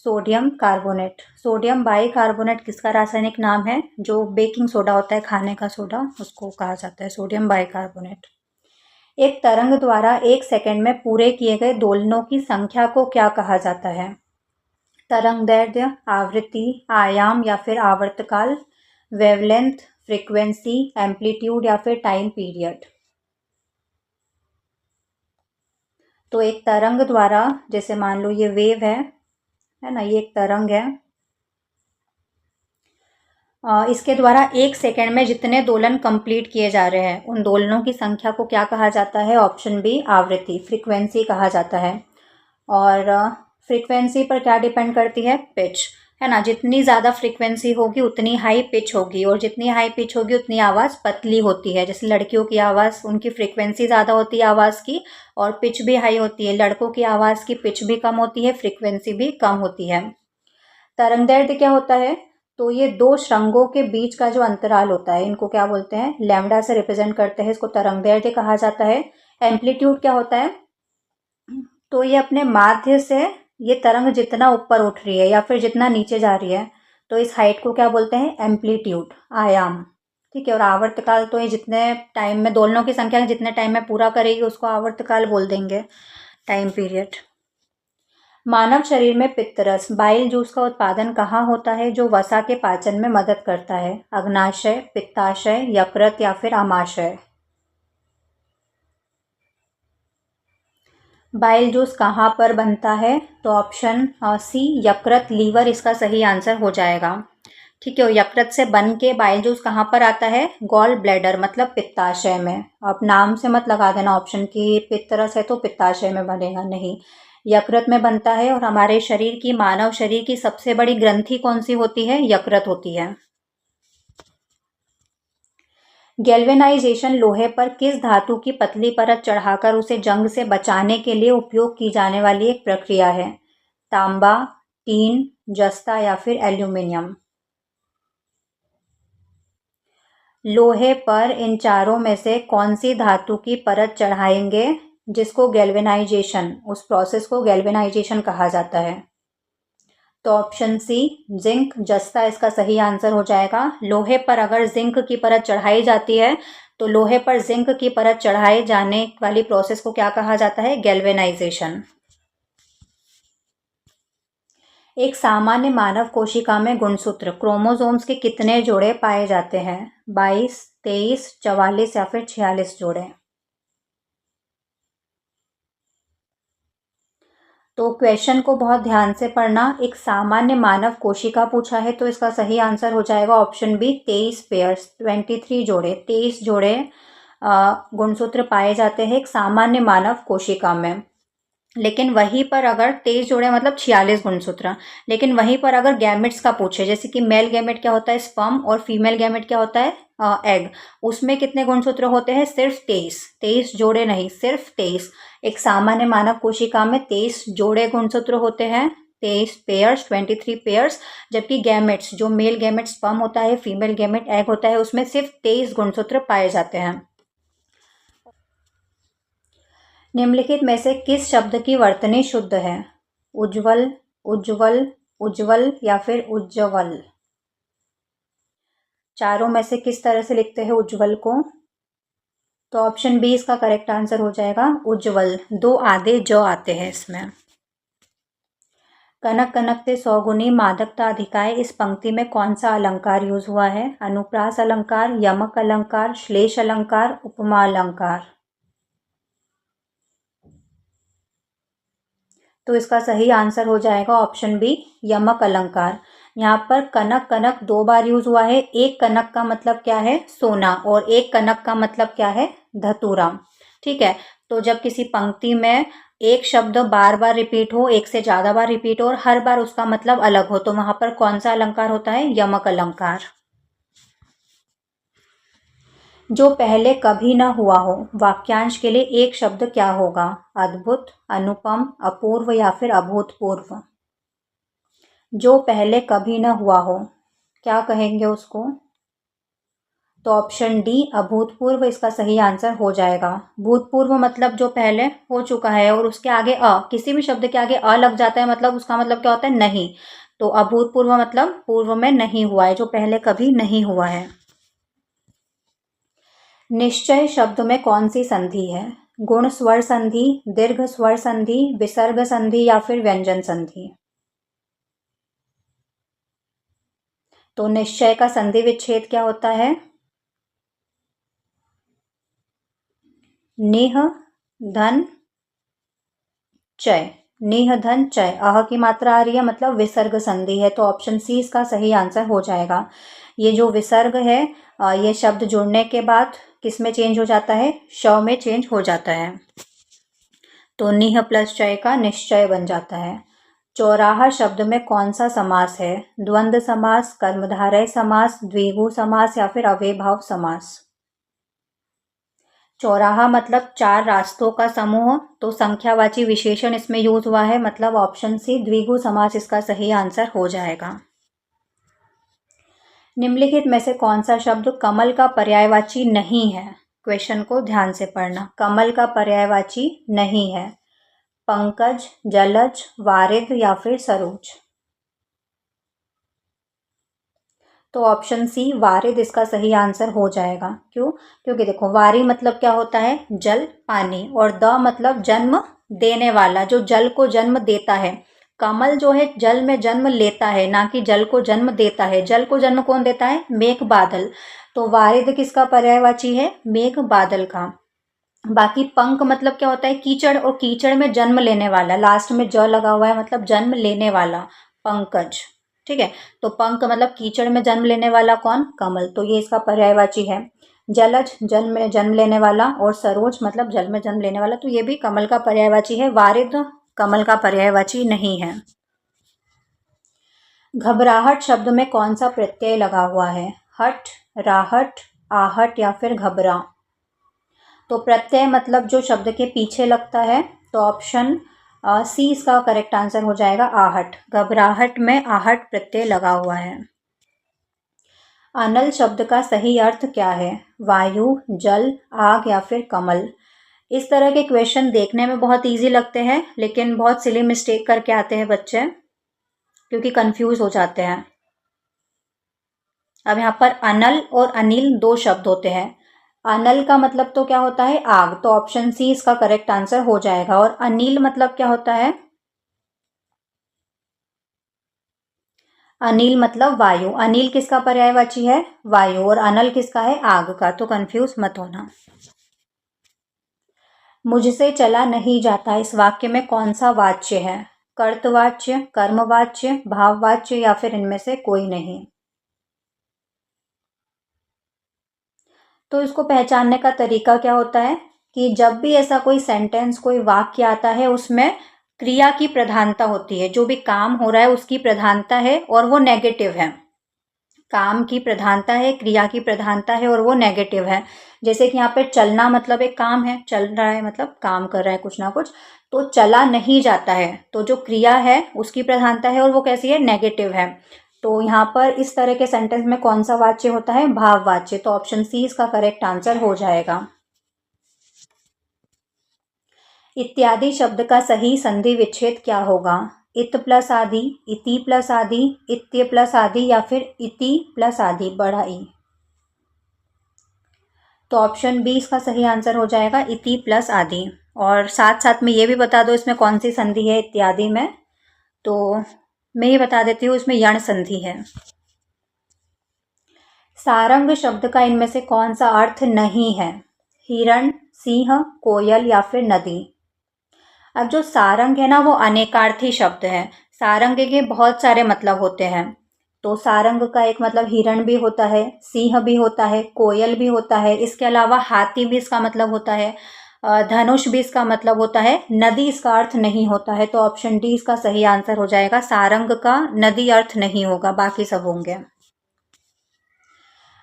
सोडियम कार्बोनेट। सोडियम बाइकार्बोनेट किसका रासायनिक नाम है? जो बेकिंग सोडा होता है, खाने का सोडा, उसको कहा जाता है सोडियम बाइकार्बोनेट। एक तरंग द्वारा 1 सेकंड में पूरे किए गए दोलनों की संख्या को क्या कहा जाता है? तरंगदैर्ध्य, आवृत्ति, आयाम या फिर आवर्तकाल, वेवलेंथ, फ्रीक्वेंसी, एम्पलीट्यूड या फिर टाइम पीरियड? तो एक तरंग द्वारा, जैसे मान लो ये वेव है ना, ये एक तरंग है, इसके द्वारा 1 सेकंड में जितने दोलन कंप्लीट किए जा रहे हैं, उन दोलनों की संख्या को क्या कहा जाता है? ऑप्शन बी आवृत्ति, फ्रीक्वेंसी कहा जाता है। और फ्रीक्वेंसी पर क्या डिपेंड करती है? पिच, है ना। जितनी ज़्यादा फ्रीक्वेंसी होगी उतनी हाई पिच होगी, और जितनी हाई पिच होगी उतनी आवाज़ पतली होती है। जैसे लड़कियों की आवाज़, उनकी फ्रीक्वेंसी ज़्यादा होती है आवाज़ की, और पिच भी हाई होती है। लड़कों की आवाज़ की पिच भी कम होती है, फ्रीक्वेंसी भी कम होती है। तरंगदैर्ध्य क्या होता है? तो ये दो श्रृंगों के बीच का जो अंतराल होता है, इनको क्या बोलते हैं? लैम्डा से रिप्रेजेंट करते हैं, इसको तरंगदैर्ध्य कहा जाता है। एम्पलीट्यूड क्या होता है? तो ये अपने माध्य से ये तरंग जितना ऊपर उठ रही है या फिर जितना नीचे जा रही है, तो इस हाइट को क्या बोलते हैं? एम्पलीट्यूड, आयाम। ठीक है। और आवर्तकाल तो ये जितने टाइम में दोलनों की संख्या जितने टाइम में पूरा करेगी उसको आवर्तकाल बोल देंगे, टाइम पीरियड। मानव शरीर में पित्तरस, बाइल जूस का उत्पादन कहाँ होता है जो वसा के पाचन में मदद करता है? अग्नाशय, पित्ताशय, यकृत या फिर आमाशय? बाइल जूस कहाँ पर बनता है? तो ऑप्शन सी यकृत, लीवर इसका सही आंसर हो जाएगा। ठीक है। और यकृत से बन के बाइल जूस कहाँ पर आता है? गॉल ब्लैडर, मतलब पित्ताशय में। अब नाम से मत लगा देना ऑप्शन की पित्तरस है तो पित्ताशय में बनेगा, नहीं, यकृत में बनता है। और हमारे शरीर की, मानव शरीर की सबसे बड़ी ग्रंथि कौन सी होती है? यकृत होती है। गैल्वेनाइजेशन लोहे पर किस धातु की पतली परत चढ़ाकर उसे जंग से बचाने के लिए उपयोग की जाने वाली एक प्रक्रिया है? तांबा, टीन, जस्ता या फिर एल्यूमिनियम? लोहे पर इन चारों में से कौन सी धातु की परत चढ़ाएंगे जिसको गैल्वेनाइजेशन, उस प्रोसेस को गैल्वेनाइजेशन कहा जाता है? तो ऑप्शन सी जिंक, जस्ता इसका सही आंसर हो जाएगा। लोहे पर अगर जिंक की परत चढ़ाई जाती है तो लोहे पर जिंक की परत चढ़ाए जाने वाली प्रोसेस को क्या कहा जाता है? गैल्वेनाइजेशन। एक सामान्य मानव कोशिका में गुणसूत्र, क्रोमोसोम्स के कितने जोड़े पाए जाते हैं? 22, 23, 44 या फिर 46 जोड़े? तो क्वेश्चन को बहुत ध्यान से पढ़ना। एक सामान्य मानव कोशिका पूछा है, तो इसका सही आंसर हो जाएगा ऑप्शन बी 23 पेयर्स, 23 जोड़े, 23 जोड़े गुणसूत्र पाए जाते हैं एक सामान्य मानव कोशिका में। लेकिन वहीं पर अगर 23 जोड़े मतलब 46 गुणसूत्र, लेकिन वहीं पर अगर गैमेट्स का पूछे, जैसे कि मेल गैमेट क्या होता है स्पर्म और फीमेल गैमेट क्या होता है एग, उसमें कितने गुणसूत्र होते हैं? सिर्फ 23, 23 जोड़े नहीं, सिर्फ 23। एक सामान्य मानव कोशिका में 23 जोड़े गुणसूत्र होते हैं, 23 पेयर्स, 23 पेयर्स। जबकि गैमेट्स, जो मेल गैमेट स्पर्म होता है, फीमेल गैमेट एग होता है, उसमें सिर्फ 23 गुणसूत्र पाए जाते हैं। निम्नलिखित में से किस शब्द की वर्तनी शुद्ध है? उज्ज्वल, उज्ज्वल, उज्ज्वल या फिर उज्ज्वल? चारों में से किस तरह से लिखते हैं उज्ज्वल को? तो ऑप्शन बी इसका करेक्ट आंसर हो जाएगा उज्ज्वल। 2 आधे ज आते हैं इसमें। कनक कनकते सौगुनी मादकता अधिकाय, इस पंक्ति में कौन सा अलंकार यूज हुआ है? अनुप्रास अलंकार, यमक अलंकार, श्लेष अलंकार, उपमा अलंकार? तो इसका सही आंसर हो जाएगा ऑप्शन बी यमक अलंकार। यहाँ पर कनक कनक 2 बार यूज हुआ है। एक कनक का मतलब क्या है? सोना, और एक कनक का मतलब क्या है? धतूरा। ठीक है, तो जब किसी पंक्ति में एक शब्द बार बार रिपीट हो, एक से ज्यादा बार रिपीट हो और हर बार उसका मतलब अलग हो, तो वहां पर कौन सा अलंकार होता है? यमक अलंकार। जो पहले कभी न हुआ हो, वाक्यांश के लिए एक शब्द क्या होगा? अद्भुत, अनुपम, अपूर्व या फिर अभूतपूर्व? जो पहले कभी न हुआ हो, क्या कहेंगे उसको? तो ऑप्शन डी अभूतपूर्व इसका सही आंसर हो जाएगा। भूतपूर्व मतलब जो पहले हो चुका है और उसके आगे किसी भी शब्द के आगे लग जाता है, मतलब उसका मतलब क्या होता है? नहीं। तो अभूतपूर्व मतलब पूर्व में नहीं हुआ है, जो पहले कभी नहीं हुआ है। निश्चय शब्द में कौन सी संधि है? गुण स्वर संधि, दीर्घ स्वर संधि, विसर्ग संधि या फिर व्यंजन संधि? तो निश्चय का संधि विच्छेद क्या होता है? निह धन चय, निह धन चय, अह की मात्रा आ रही है, मतलब विसर्ग संधि है। तो ऑप्शन सी इसका सही आंसर हो जाएगा। ये जो विसर्ग है ये शब्द जुड़ने के बाद किस में चेंज हो जाता है? श में चेंज हो जाता है। तो निह प्लस चय का निश्चय बन जाता है। चौराहा शब्द में कौन सा समास है? द्वंद्व समास, कर्मधारय समास, द्विगु समास या फिर अव्ययभाव समास? चौराहा मतलब 4 रास्तों का समूह, तो संख्यावाची विशेषण इसमें यूज हुआ है, मतलब ऑप्शन सी द्विगु समास इसका सही आंसर हो जाएगा। निम्नलिखित में से कौन सा शब्द कमल का पर्यायवाची नहीं है? क्वेश्चन को ध्यान से पढ़ना। कमल का पर्यायवाची नहीं है। पंकज, जलज, वारिद या फिर सरोज? तो ऑप्शन सी वारिद इसका सही आंसर हो जाएगा। क्यों? क्योंकि देखो वारी मतलब क्या होता है? जल, पानी, और द मतलब जन्म देने वाला, जो जल को जन्म देता है। कमल जो है जल में जन्म लेता है, ना कि जल को जन्म देता है। जल को जन्म कौन देता है? मेघ बादल। तो वारिद किसका पर्यायवाची है? मेघ बादल का। बाकी पंक मतलब क्या होता है? कीचड़, और कीचड़ में जन्म लेने वाला, लास्ट में ज लगा हुआ है, मतलब जन्म लेने वाला, पंकज। ठीक है, तो पंक मतलब कीचड़ में जन्म लेने वाला कौन? कमल। तो ये इसका पर्यायवाची है। जलज जल में जन्म लेने वाला, और सरोज मतलब जल में जन्म लेने वाला, तो ये भी कमल का पर्यायवाची है। वारिद कमल का पर्यायवाची नहीं है। घबराहट शब्द में कौन सा प्रत्यय लगा हुआ है? हट, राहट, आहट या फिर घबरा? तो प्रत्यय मतलब जो शब्द के पीछे लगता है, तो ऑप्शन सी इसका करेक्ट आंसर हो जाएगा आहट। घबराहट में आहट प्रत्यय लगा हुआ है। अनल शब्द का सही अर्थ क्या है? वायु, जल, आग या फिर कमल? इस तरह के क्वेश्चन देखने में बहुत इजी लगते हैं, लेकिन बहुत सिली मिस्टेक करके आते हैं बच्चे, क्योंकि कंफ्यूज हो जाते हैं। अब यहाँ पर अनल और अनिल 2 शब्द होते हैं। अनल का मतलब तो क्या होता है? आग, तो ऑप्शन सी इसका करेक्ट आंसर हो जाएगा। और अनिल मतलब क्या होता है? अनिल मतलब वायु। अनिल किसका पर्यायवाची है? वायु। और अनल किसका है? आग का। तो कंफ्यूज मत होना। मुझसे चला नहीं जाता इस वाक्य में कौन सा वाच्य है? कर्तवाच्य, कर्मवाच्य, भाववाच्य या फिर इनमें से कोई नहीं। तो इसको पहचानने का तरीका क्या होता है कि जब भी ऐसा कोई सेंटेंस, कोई वाक्य आता है, उसमें क्रिया की प्रधानता होती है, जो भी काम हो रहा है उसकी प्रधानता है और वो नेगेटिव है। काम की प्रधानता है, क्रिया की प्रधानता है और वो नेगेटिव है। जैसे कि यहाँ पे चलना मतलब एक काम है, चल रहा है मतलब काम कर रहा है कुछ ना कुछ। तो चला नहीं जाता है, तो जो क्रिया है उसकी प्रधानता है और वो कैसी है? नेगेटिव है। तो यहाँ पर इस तरह के सेंटेंस में कौन सा वाच्य होता है? भाववाच्य। तो ऑप्शन सी इसका करेक्ट आंसर हो जाएगा। इत्यादि शब्द का सही संधि विच्छेद क्या होगा? इत प्लस आदि, इति प्लस आदि, इत्य प्लस आदि या फिर इति प्लस आदि, बड़ा ई। तो ऑप्शन बी इसका सही आंसर हो जाएगा, इति प्लस आदि। और साथ साथ में ये भी बता दो इसमें कौन सी संधि है इत्यादि में। तो मैं ये बता देती हूँ, इसमें यण संधि है। सारंग शब्द का इनमें से कौन सा अर्थ नहीं है? हिरण, सिंह, कोयल या फिर नदी। अब जो सारंग है ना, वो अनेकार्थी शब्द है। सारंग के बहुत सारे मतलब होते हैं। तो सारंग का एक मतलब हिरण भी होता है, सिंह भी होता है, कोयल भी होता है, इसके अलावा हाथी भी इसका मतलब होता है, धनुष भी इसका मतलब होता है, नदी इसका अर्थ नहीं होता है। तो ऑप्शन डी इसका सही आंसर हो जाएगा। सारंग का नदी अर्थ नहीं होगा, बाकी सब होंगे।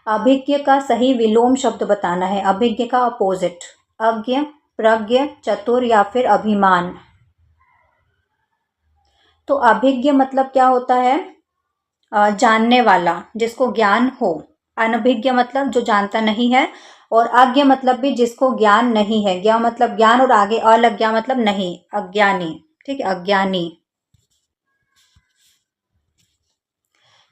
अभिज्ञ का सही विलोम शब्द बताना है। अभिज्ञ का अपोजिट, अज्ञ, प्रज्ञ, चतुर या फिर अभिमान। तो अभिज्ञ मतलब क्या होता है? जानने वाला, जिसको ज्ञान हो। अनभिज्ञ मतलब जो जानता नहीं है। और अज्ञ मतलब भी जिसको ज्ञान नहीं है। ज्ञ मतलब ज्ञान और आगे अलज्ञा मतलब नहीं, अज्ञानी। ठीक है, अज्ञानी।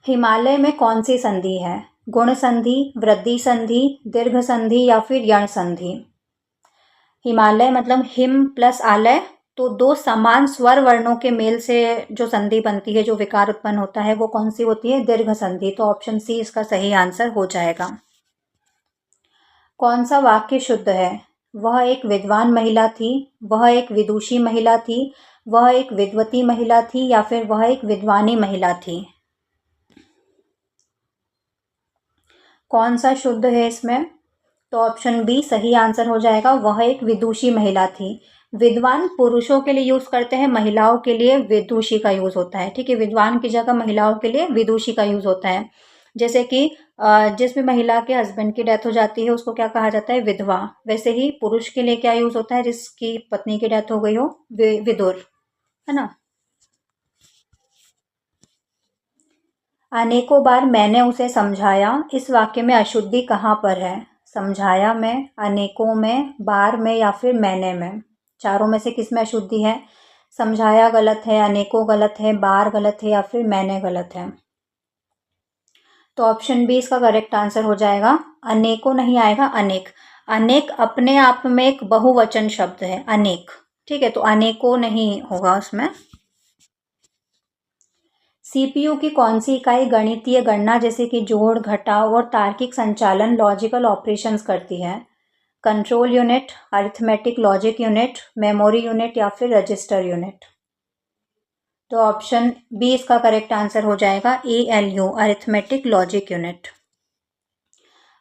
हिमालय में कौन सी संधि है? गुण संधि, वृद्धि संधि, दीर्घ संधि या फिर यण संधि। हिमालय मतलब हिम प्लस आलय। तो दो समान स्वर वर्णों के मेल से जो संधि बनती है, जो विकार उत्पन्न होता है, वो कौन सी होती है? दीर्घ संधि। तो ऑप्शन सी इसका सही आंसर हो जाएगा। कौन सा वाक्य शुद्ध है? वह एक विद्वान महिला थी, वह एक विदुषी महिला थी, वह एक विद्वती महिला थी या फिर वह एक विद्वानी महिला थी। कौन सा शुद्ध है इसमें? तो ऑप्शन बी सही आंसर हो जाएगा, वह एक विदुषी महिला थी। विद्वान पुरुषों के लिए यूज करते हैं, महिलाओं के लिए विदुषी का यूज होता है। ठीक है, विद्वान की जगह महिलाओं के लिए विदुषी का यूज होता है। जैसे कि जिस भी महिला के हस्बैंड की डेथ हो जाती है उसको क्या कहा जाता है? विधवा। वैसे ही पुरुष के लिए क्या यूज होता है? जिसकी पत्नी की डेथ हो गई हो, विदुर, है ना। अनेकों बार मैंने उसे समझाया, इस वाक्य में अशुद्धि कहाँ पर है? समझाया में, अनेकों में, बार में या फिर मैंने में। चारों में से किस में अशुद्धि है? समझाया गलत है, अनेकों गलत है, बार गलत है या फिर मैंने गलत है। तो ऑप्शन बी इसका करेक्ट आंसर हो जाएगा। अनेकों नहीं आएगा, अनेक। अनेक अपने आप में एक बहुवचन शब्द है, अनेक। ठीक है, तो अनेकों नहीं होगा उसमें। सीपीयू की कौन सी इकाई गणितीय गणना जैसे कि जोड़, घटाव और तार्किक संचालन, लॉजिकल ऑपरेशंस करती है? Control unit, arithmetic logic unit, memory unit या फिर रजिस्टर यूनिट। तो ऑप्शन बी इसका करेक्ट आंसर हो जाएगा, ALU, अरिथमेटिक लॉजिक यूनिट।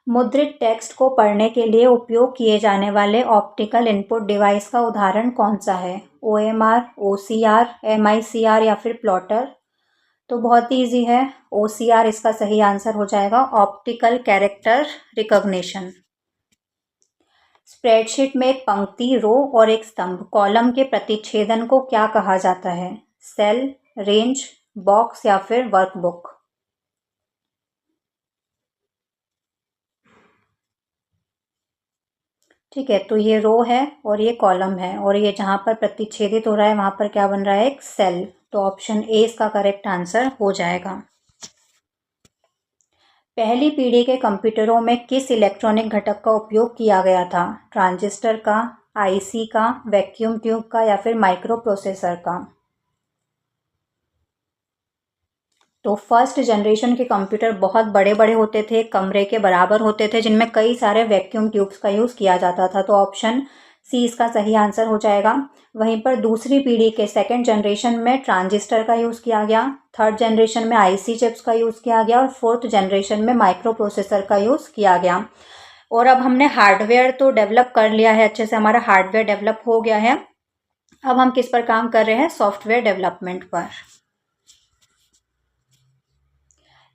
मुद्रित टेक्स्ट को पढ़ने के लिए उपयोग किए जाने वाले ऑप्टिकल इनपुट डिवाइस का उदाहरण कौन सा है? OMR, OCR, MICR या फिर प्लॉटर। तो बहुत ही ईजी है, OCR इसका सही आंसर हो जाएगा, ऑप्टिकल कैरेक्टर रिकॉग्निशन। स्प्रेडशीट में एक पंक्ति, रो और एक स्तंभ, कॉलम के प्रतिच्छेदन को क्या कहा जाता है? सेल, रेंज, बॉक्स या फिर वर्कबुक। ठीक है, तो ये रो है और ये कॉलम है और ये जहाँ पर प्रतिच्छेदित हो रहा है वहाँ पर क्या बन रहा है? एक सेल। तो ऑप्शन ए इसका करेक्ट आंसर हो जाएगा। पहली पीढ़ी के कंप्यूटरों में किस इलेक्ट्रॉनिक घटक का उपयोग किया गया था? ट्रांजिस्टर का, आईसी का, वैक्यूम ट्यूब का या फिर माइक्रो प्रोसेसर का। तो फर्स्ट जनरेशन के कंप्यूटर बहुत बड़े बड़े होते थे, कमरे के बराबर होते थे, जिनमें कई सारे वैक्यूम ट्यूब्स का यूज़ किया जाता था। तो ऑप्शन सी इसका सही आंसर हो जाएगा। वहीं पर दूसरी पीढ़ी के सेकंड जनरेशन में ट्रांजिस्टर का यूज़ किया गया, थर्ड जनरेशन में आईसी चिप्स का यूज़ किया गया और फोर्थ जनरेशन में माइक्रो प्रोसेसर का यूज़ किया गया। और अब हमने हार्डवेयर तो डेवलप कर लिया है, अच्छे से हमारा हार्डवेयर डेवलप हो गया है। अब हम किस पर काम कर रहे हैं? सॉफ्टवेयर डेवलपमेंट पर।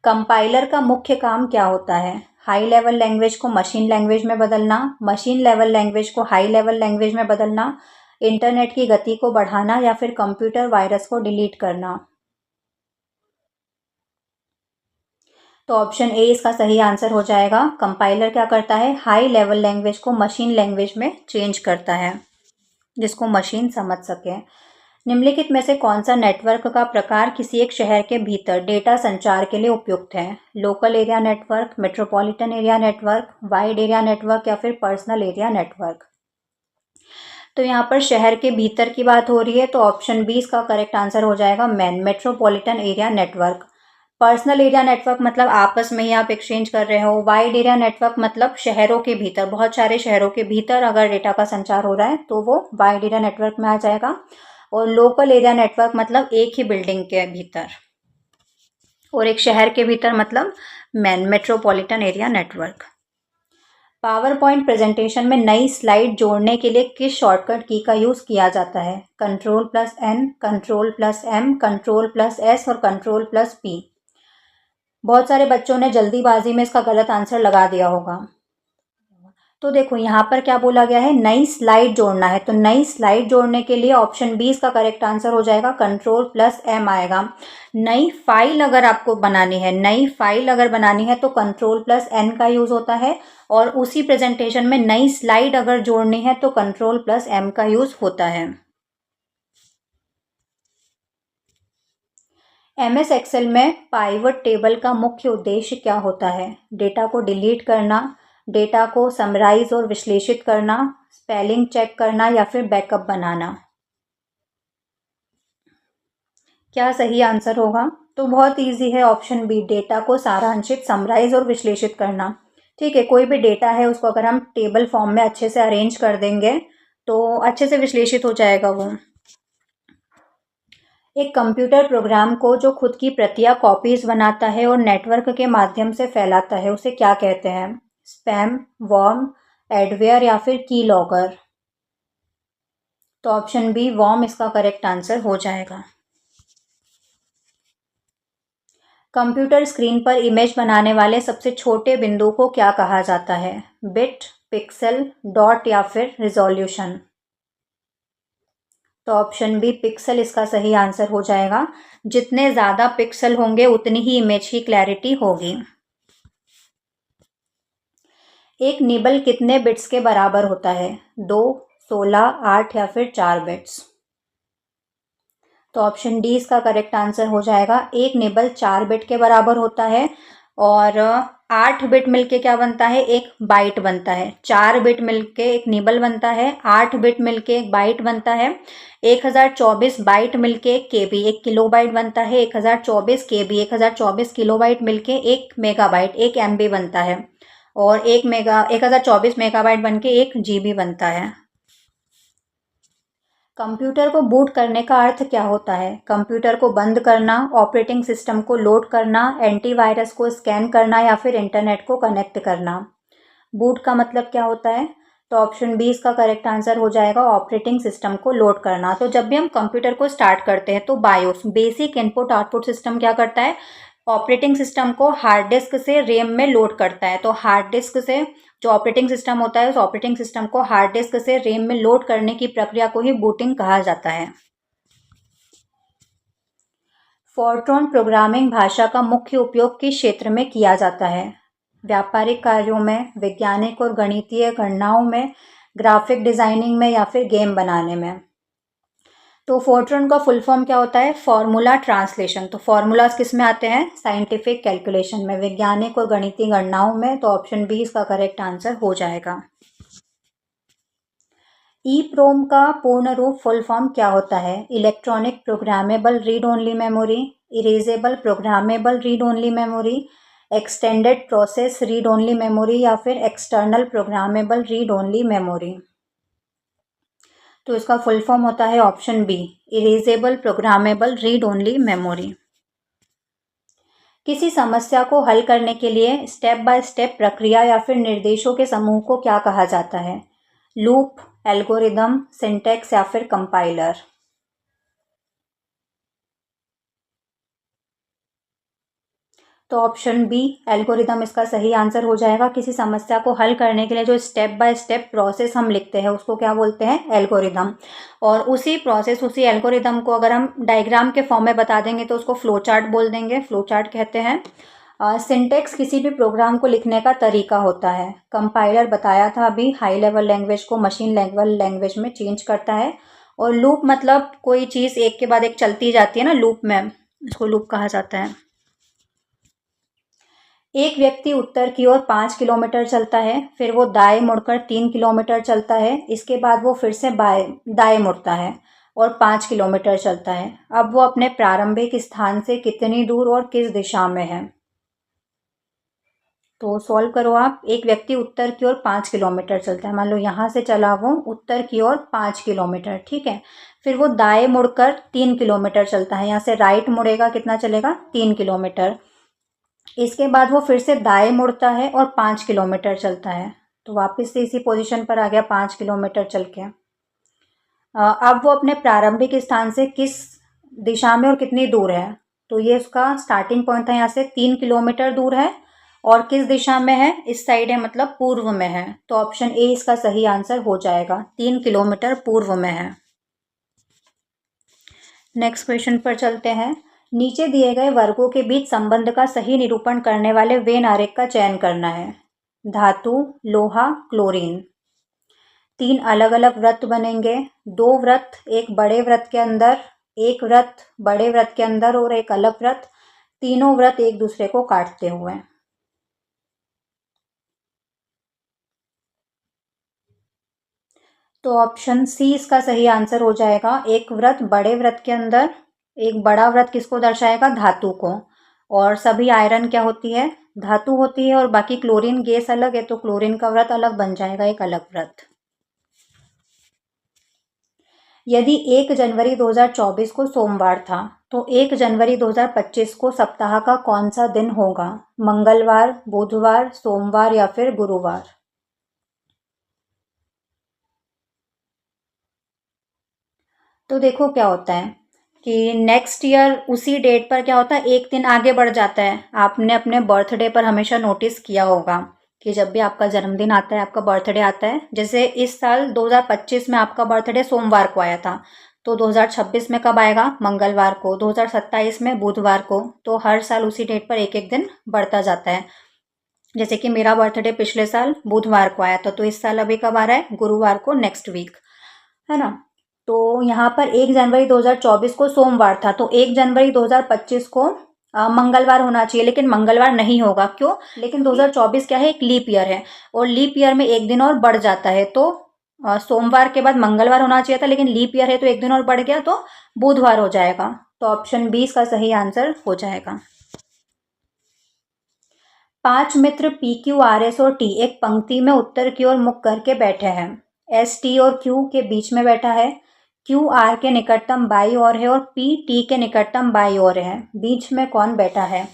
कंपाइलर का मुख्य काम क्या होता है? हाई लेवल लैंग्वेज को मशीन लैंग्वेज में बदलना, मशीन लेवल लैंग्वेज को हाई लेवल लैंग्वेज में बदलना, इंटरनेट की गति को बढ़ाना या फिर कंप्यूटर वायरस को डिलीट करना। तो ऑप्शन ए इसका सही आंसर हो जाएगा। कंपाइलर क्या करता है? हाई लेवल लैंग्वेज को मशीन लैंग्वेज में चेंज करता है, जिसको मशीन समझ सके। निम्नलिखित में से कौन सा नेटवर्क का प्रकार किसी एक शहर के भीतर डेटा संचार के लिए उपयुक्त है? Local area network, metropolitan area network, wide area network या फिर पर्सनल एरिया नेटवर्क। तो यहाँ पर शहर के भीतर की बात हो रही है, तो ऑप्शन बी इसका करेक्ट आंसर हो जाएगा, metropolitan area network. Personal area network मतलब आपस में ही आप एक्सचेंज कर रहे हो। वाइड एरिया नेटवर्क मतलब शहरों के भीतर, बहुत सारे शहरों के भीतर अगर डेटा का संचार हो रहा है तो वो वाइड एरिया नेटवर्क में आ जाएगा। और लोकल एरिया नेटवर्क मतलब एक ही बिल्डिंग के भीतर और एक शहर के भीतर मतलब metropolitan area network. Power point presentation में नई स्लाइड जोड़ने के लिए किस शॉर्टकट की का यूज़ किया जाता है? Ctrl+N, Ctrl+M, Ctrl+S और Ctrl+P। बहुत सारे बच्चों ने जल्दीबाजी में इसका गलत आंसर लगा दिया होगा। तो देखो यहाँ पर क्या बोला गया है? नई स्लाइड जोड़ना है, तो नई स्लाइड जोड़ने के लिए ऑप्शन बी इसका करेक्ट आंसर हो जाएगा, Ctrl+M आएगा। नई फाइल अगर आपको बनानी है, नई फाइल अगर बनानी है तो Ctrl+N का यूज़ होता है, और उसी प्रेजेंटेशन में नई स्लाइड अगर जोड़नी है तो Ctrl+M का यूज़ होता है। MS एक्सेल में पाइवट टेबल का मुख्य उद्देश्य क्या होता है? डेटा को डिलीट करना, डेटा को समराइज और विश्लेषित करना, स्पेलिंग चेक करना या फिर बैकअप बनाना। क्या सही आंसर होगा? तो बहुत इजी है, ऑप्शन बी, डेटा को सारांशित, समराइज और विश्लेषित करना। ठीक है, कोई भी डेटा है उसको अगर हम टेबल फॉर्म में अच्छे से अरेंज कर देंगे तो अच्छे से विश्लेषित हो जाएगा वो। एक कंप्यूटर प्रोग्राम को जो खुद की प्रतियां कॉपीज बनाता है और नेटवर्क के माध्यम से फैलाता है उसे क्या कहते हैं? स्पैम, वर्म, एडवेयर या फिर की लॉगर। तो ऑप्शन बी, वर्म इसका करेक्ट आंसर हो जाएगा। कंप्यूटर स्क्रीन पर इमेज बनाने वाले सबसे छोटे बिंदु को क्या कहा जाता है? बिट, पिक्सल, डॉट या फिर रिजोल्यूशन। तो ऑप्शन बी, पिक्सल इसका सही आंसर हो जाएगा। जितने ज़्यादा पिक्सल होंगे उतनी ही इमेज की क्लैरिटी होगी। एक निबल कितने बिट्स के बराबर होता है? 2, 16, 8 या फिर 4 बिट्स। तो ऑप्शन डी इसका करेक्ट आंसर हो जाएगा। एक निबल 4 बिट के बराबर होता है और 8 बिट मिलके क्या बनता है? एक बाइट बनता है। 4 बिट मिलके एक निबल बनता है, 8 बिट मिलके एक बाइट बनता है, 1024 बाइट मिलके एक केबी, एक किलोबाइट बनता है, 1024 केबी, 1024 किलोबाइट मिलके एक मेगाबाइट, एक एमबी बनता है, और 1024 मेगाबाइट बनके एक जीबी बनता है। कंप्यूटर को बूट करने का अर्थ क्या होता है? कंप्यूटर को बंद करना, ऑपरेटिंग सिस्टम को लोड करना, एंटीवायरस को स्कैन करना या फिर इंटरनेट को कनेक्ट करना। बूट का मतलब क्या होता है? तो ऑप्शन बी इसका करेक्ट आंसर हो जाएगा, ऑपरेटिंग सिस्टम को लोड करना। तो जब भी हम कंप्यूटर को स्टार्ट करते हैं तो BIOS, basic input output system क्या करता है? ऑपरेटिंग सिस्टम को हार्ड डिस्क से रैम में लोड करता है। तो हार्ड डिस्क से जो ऑपरेटिंग सिस्टम होता है उस ऑपरेटिंग सिस्टम को हार्ड डिस्क से रैम में लोड करने की प्रक्रिया को ही बूटिंग कहा जाता है। फोर्ट्रॉन प्रोग्रामिंग भाषा का मुख्य उपयोग किस क्षेत्र में किया जाता है? व्यापारिक कार्यों में, वैज्ञानिक और गणितीय गणनाओं में, ग्राफिक डिजाइनिंग में या फिर गेम बनाने में। तो फोर्ट्रॉन का फुल फॉर्म क्या होता है? Formula translation. तो फॉर्मूलाज किस में आते हैं? साइंटिफिक कैलकुलेशन में, वैज्ञानिक और गणितीय गणनाओं में। तो ऑप्शन बी इसका करेक्ट आंसर हो जाएगा। ईप्रोम का पूर्ण रूप फुल फॉर्म क्या होता है? Electronic programmable read only memory, erasable programmable read only memory, extended process read only memory या फिर external programmable read only memory. तो इसका फुल फॉर्म होता है option B, erasable programmable read only memory. किसी समस्या को हल करने के लिए स्टेप बाय स्टेप प्रक्रिया या फिर निर्देशों के समूह को क्या कहा जाता है? लूप, एल्गोरिदम, सिंटैक्स या फिर कंपाइलर। तो ऑप्शन बी एल्गोरिदम इसका सही आंसर हो जाएगा। किसी समस्या को हल करने के लिए जो स्टेप बाय स्टेप प्रोसेस हम लिखते हैं उसको क्या बोलते हैं? एल्गोरिदम। और उसी प्रोसेस, उसी एल्गोरिदम को अगर हम डायग्राम के फॉर्म में बता देंगे तो उसको फ्लो चार्ट बोल देंगे, फ्लो चार्ट कहते हैं। सिंटेक्स किसी भी प्रोग्राम को लिखने का तरीका होता है। कंपाइलर बताया था अभी, हाई लेवल लैंग्वेज को मशीन लेवल लैंग्वेज में चेंज करता है। और लूप मतलब कोई चीज़ एक के बाद एक चलती जाती है ना, लूप में, इसको लूप कहा जाता है। एक व्यक्ति उत्तर की ओर 5 किलोमीटर चलता है, फिर वो दाएं मुड़कर 3 किलोमीटर चलता है, इसके बाद वो फिर से दाएं मुड़ता है और 5 किलोमीटर चलता है। अब वो अपने प्रारंभिक स्थान से कितनी दूर और किस दिशा में है? तो सॉल्व करो आप। एक व्यक्ति उत्तर की ओर 5 किलोमीटर चलता है, मान लो यहाँ से चला वो उत्तर की ओर 5 किलोमीटर, ठीक है। फिर वो दाएं मुड़कर 3 किलोमीटर चलता है, यहाँ से राइट मुड़ेगा, कितना चलेगा? 3 किलोमीटर। इसके बाद वो फिर से दाएं मुड़ता है और 5 किलोमीटर चलता है, तो वापस से इसी पोजीशन पर आ गया 5 किलोमीटर चल के। अब वो अपने प्रारंभिक स्थान से किस दिशा में और कितनी दूर है? तो ये उसका स्टार्टिंग पॉइंट था, यहाँ से 3 किलोमीटर दूर है और किस दिशा में है? इस साइड है, मतलब पूर्व में है। तो ऑप्शन ए इसका सही आंसर हो जाएगा, 3 किलोमीटर पूर्व में है। नेक्स्ट क्वेश्चन पर चलते हैं। नीचे दिए गए वर्गों के बीच संबंध का सही निरूपण करने वाले वेन आरेख का चयन करना है। धातु, लोहा, क्लोरीन। 3 अलग अलग वृत्त बनेंगे, 2 वृत्त एक बड़े वृत्त के अंदर, एक वृत्त बड़े वृत्त के अंदर और एक अलग वृत्त, तीनों वृत्त एक दूसरे को काटते हुए। तो ऑप्शन सी इसका सही आंसर हो जाएगा। एक वृत्त बड़े वृत्त के अंदर, एक बड़ा वृत्त किसको दर्शाएगा? धातु को। और सभी आयरन क्या होती है? धातु होती है। और बाकी क्लोरीन गैस अलग है, तो क्लोरीन का वृत्त अलग बन जाएगा, एक अलग वृत्त। यदि 1 जनवरी 2024 को सोमवार था तो 1 जनवरी 2025 को सप्ताह का कौन सा दिन होगा? मंगलवार, बुधवार, सोमवार या फिर गुरुवार? तो देखो क्या होता है कि नेक्स्ट ईयर उसी डेट पर क्या होता है, एक दिन आगे बढ़ जाता है। आपने अपने बर्थडे पर हमेशा नोटिस किया होगा कि जब भी आपका जन्मदिन आता है, आपका बर्थडे आता है, जैसे इस साल 2025 में आपका बर्थडे सोमवार को आया था, तो 2026 में कब आएगा? मंगलवार को। 2027 में बुधवार को। तो हर साल उसी डेट पर एक एक दिन बढ़ता जाता है। जैसे कि मेरा बर्थडे पिछले साल बुधवार को आया था, तो इस साल अभी कब आ रहा है? गुरुवार को, नेक्स्ट वीक, है ना। तो यहाँ पर 1 जनवरी 2024 को सोमवार था, तो 1 जनवरी 2025 को मंगलवार होना चाहिए, लेकिन मंगलवार नहीं होगा। क्यों? लेकिन 2024 क्या है? एक लीप ईयर है, और लीप ईयर में एक दिन और बढ़ जाता है, तो सोमवार के बाद मंगलवार होना चाहिए था, लेकिन लीप ईयर है तो एक दिन और बढ़ गया, तो बुधवार हो जाएगा। तो ऑप्शन बी इसका सही आंसर हो जाएगा। 5 मित्र पी, क्यू, आर, एस और टी एक पंक्ति में उत्तर की ओर मुख करके बैठे हैं। एस टी और क्यू के बीच में बैठा है, क्यू आर के निकटतम बाई ओर है और पी टी के निकटतम बाई ओर है। बीच में कौन बैठा है?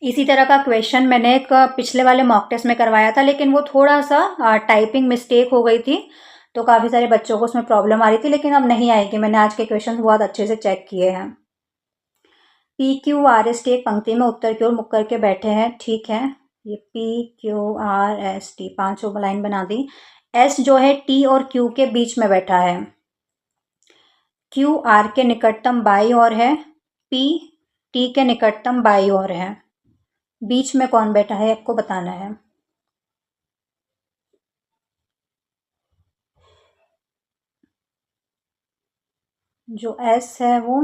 इसी तरह का क्वेश्चन मैंने एक पिछले वाले मॉक टेस्ट में करवाया था, लेकिन वो थोड़ा सा टाइपिंग मिस्टेक हो गई थी, तो काफ़ी सारे बच्चों को उसमें प्रॉब्लम आ रही थी, लेकिन अब नहीं आएगी। मैंने आज के क्वेश्चन बहुत अच्छे से चेक किए हैं। P, Q, R, S T एक पंक्ति में उत्तर की ओर मुख करके बैठे हैं, ठीक है। ये P, Q, R, S, T पांचों लाइन बना दी। एस जो है टी और क्यू के बीच में बैठा है, क्यू आर के निकटतम बाई ओर है, पी टी के निकटतम बाई ओर है। बीच में कौन बैठा है आपको बताना है। जो एस है वो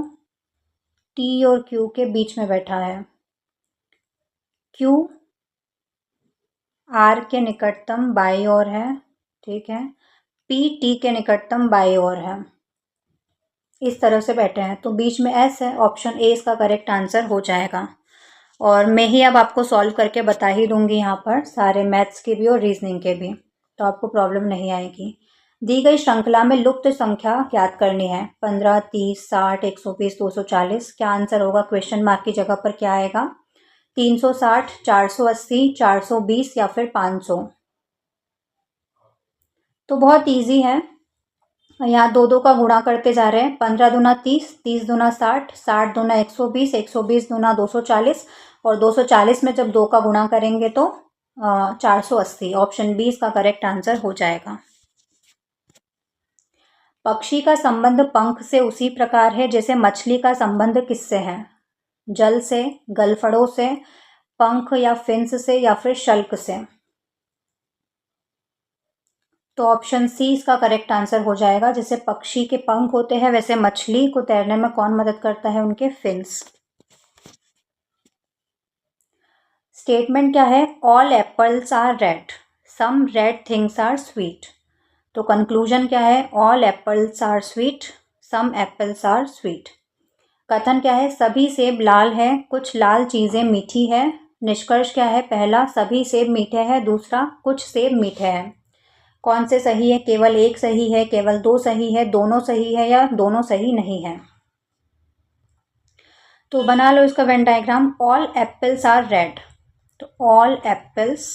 टी और क्यू के बीच में बैठा है, क्यू आर के निकटतम बाई ओर है, ठीक है। पी टी के निकटतम बाई ओर है, इस तरह से बैठे हैं, तो बीच में एस है। ऑप्शन ए इसका करेक्ट आंसर हो जाएगा। और मैं ही अब आपको सॉल्व करके बता ही दूंगी यहाँ पर, सारे मैथ्स के भी और रीजनिंग के भी, तो आपको प्रॉब्लम नहीं आएगी। दी गई श्रृंखला में लुप्त संख्या ज्ञात करनी है। 15, 30, 60, 120, 240। क्या आंसर होगा? क्वेश्चन मार्क की जगह पर क्या आएगा? 360, 480, 420 या फिर 500। तो बहुत ईजी है। यहाँ दो दो का गुणा करते जा रहे हैं। 15 दूना 30, 30 दूना 60, 60 दूना 120, 120 दूना 240 और 240 में जब दो का गुणा करेंगे तो 480। ऑप्शन बी इसका करेक्ट आंसर हो जाएगा। पक्षी का संबंध पंख से उसी प्रकार है जैसे मछली का संबंध किससे है? जल से, गलफड़ों से, पंख या फिन्स से या फिर शल्क से। तो ऑप्शन सी इसका करेक्ट आंसर हो जाएगा। जैसे पक्षी के पंख होते हैं वैसे मछली को तैरने में कौन मदद करता है? उनके फिन्स। स्टेटमेंट क्या है? All apples are red, some red things are sweet. तो कंक्लूजन क्या है? All apples are sweet, some apples are sweet. कथन क्या है? सभी सेब लाल है, कुछ लाल चीज़ें मीठी है। निष्कर्ष क्या है? पहला, सभी सेब मीठे हैं। दूसरा, कुछ सेब मीठे हैं। कौन से सही है? केवल एक सही है, केवल दो सही है, दोनों सही है या दोनों सही नहीं है? तो बना लो इसका Venn diagram. All apples are red, तो ऑल एप्पल्स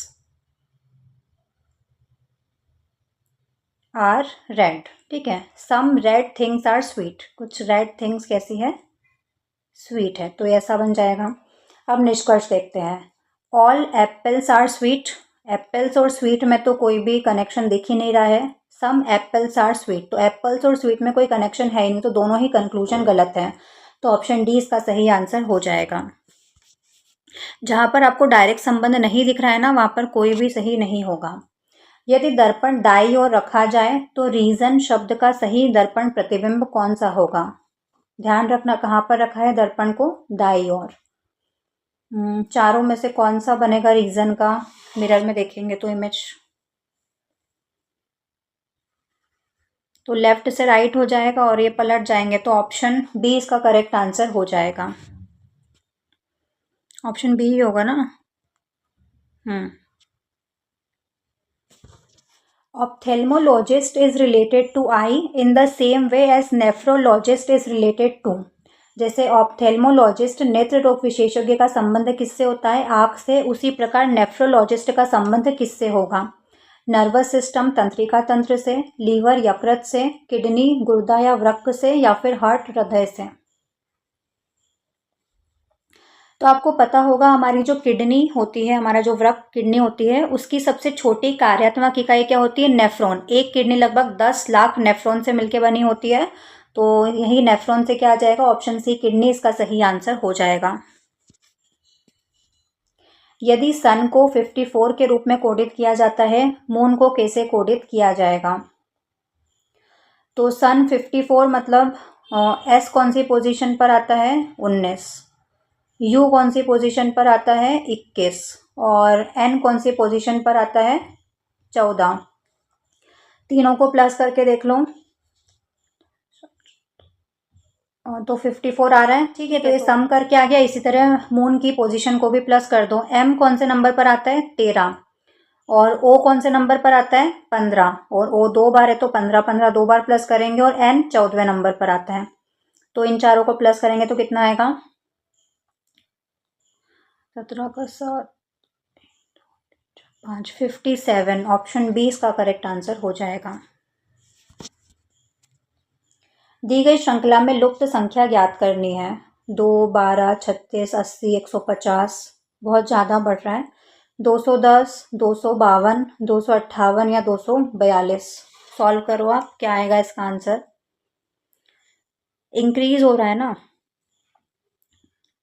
आर रेड, ठीक है। Some red things are sweet, कुछ रेड थिंग्स कैसी है? स्वीट है, तो ऐसा बन जाएगा। अब निष्कर्ष देखते हैं। All apples are sweet, apples और स्वीट में तो कोई भी कनेक्शन दिख ही नहीं रहा है। सम एप्पल्स आर स्वीट, तो एप्पल्स और स्वीट में कोई कनेक्शन है ही नहीं, तो दोनों ही कंक्लूजन गलत है। तो ऑप्शन डी इसका सही आंसर हो जाएगा। जहां पर आपको डायरेक्ट संबंध नहीं दिख रहा है ना, वहां पर कोई भी सही नहीं होगा। यदि दर्पण दाईं ओर रखा जाए तो रीजन शब्द का सही दर्पण प्रतिबिंब कौन सा होगा? ध्यान रखना कहाँ पर रखा है दर्पण को? दाईं ओर। चारों में से कौन सा बनेगा रीजन का? मिरर में देखेंगे तो इमेज, तो लेफ्ट से राइट हो जाएगा और ये पलट जाएंगे, तो ऑप्शन बी इसका करेक्ट आंसर हो जाएगा। ऑप्शन बी ही होगा ना? Ophthalmologist is related to eye in the same way as nephrologist is related to. जैसे ऑप्थेल्मोलॉजिस्ट नेत्र रोग विशेषज्ञ का संबंध किससे होता है? आँख से। उसी प्रकार नेफ्रोलॉजिस्ट का संबंध किससे होगा? नर्वस सिस्टम तंत्रिका तंत्र से, लीवर यकृत से, किडनी गुर्दा या वृक्क से या फिर हार्ट हृदय से। तो आपको पता होगा हमारी जो किडनी होती है, हमारा जो वृक्क किडनी होती है, उसकी सबसे छोटी कार्यात्मक इकाई क्या होती है? नेफ्रॉन। एक किडनी लगभग 10 लाख नेफ्रॉन से मिलकर बनी होती है, तो यही नेफ्रॉन से क्या आ जाएगा? ऑप्शन सी किडनी इसका सही आंसर हो जाएगा। यदि सन को 54 के रूप में कोडित किया जाता है, मून को कैसे कोडित किया जाएगा? तो सन 54 मतलब एस कौन सी पोजीशन पर आता है? 19। यू कौन सी पोजीशन पर आता है? 21। और एन कौन सी पोजीशन पर आता है? 14। तीनों को प्लस करके देख लो, तो 54 आ रहा है, ठीक है। तो ये सम करके आ गया। इसी तरह मून की पोजीशन को भी प्लस कर दो। एम कौन से नंबर पर आता है? 13। और ओ कौन से नंबर पर आता है? 15। और ओ दो बार है तो 15 15 दो बार प्लस करेंगे। और एन 14वें नंबर पर आता है, तो इन चारों को प्लस करेंगे तो कितना आएगा? 17 का 7, 5, 57। ऑप्शन बी इसका करेक्ट आंसर हो जाएगा। दी गई श्रृंखला में लुप्त संख्या ज्ञात करनी है। 2, 12, 36, 80, 150। बहुत ज़्यादा बढ़ रहा है। 210, 252, 258 या 242। सॉल्व करो आप, क्या आएगा इसका आंसर? इंक्रीज हो रहा है ना,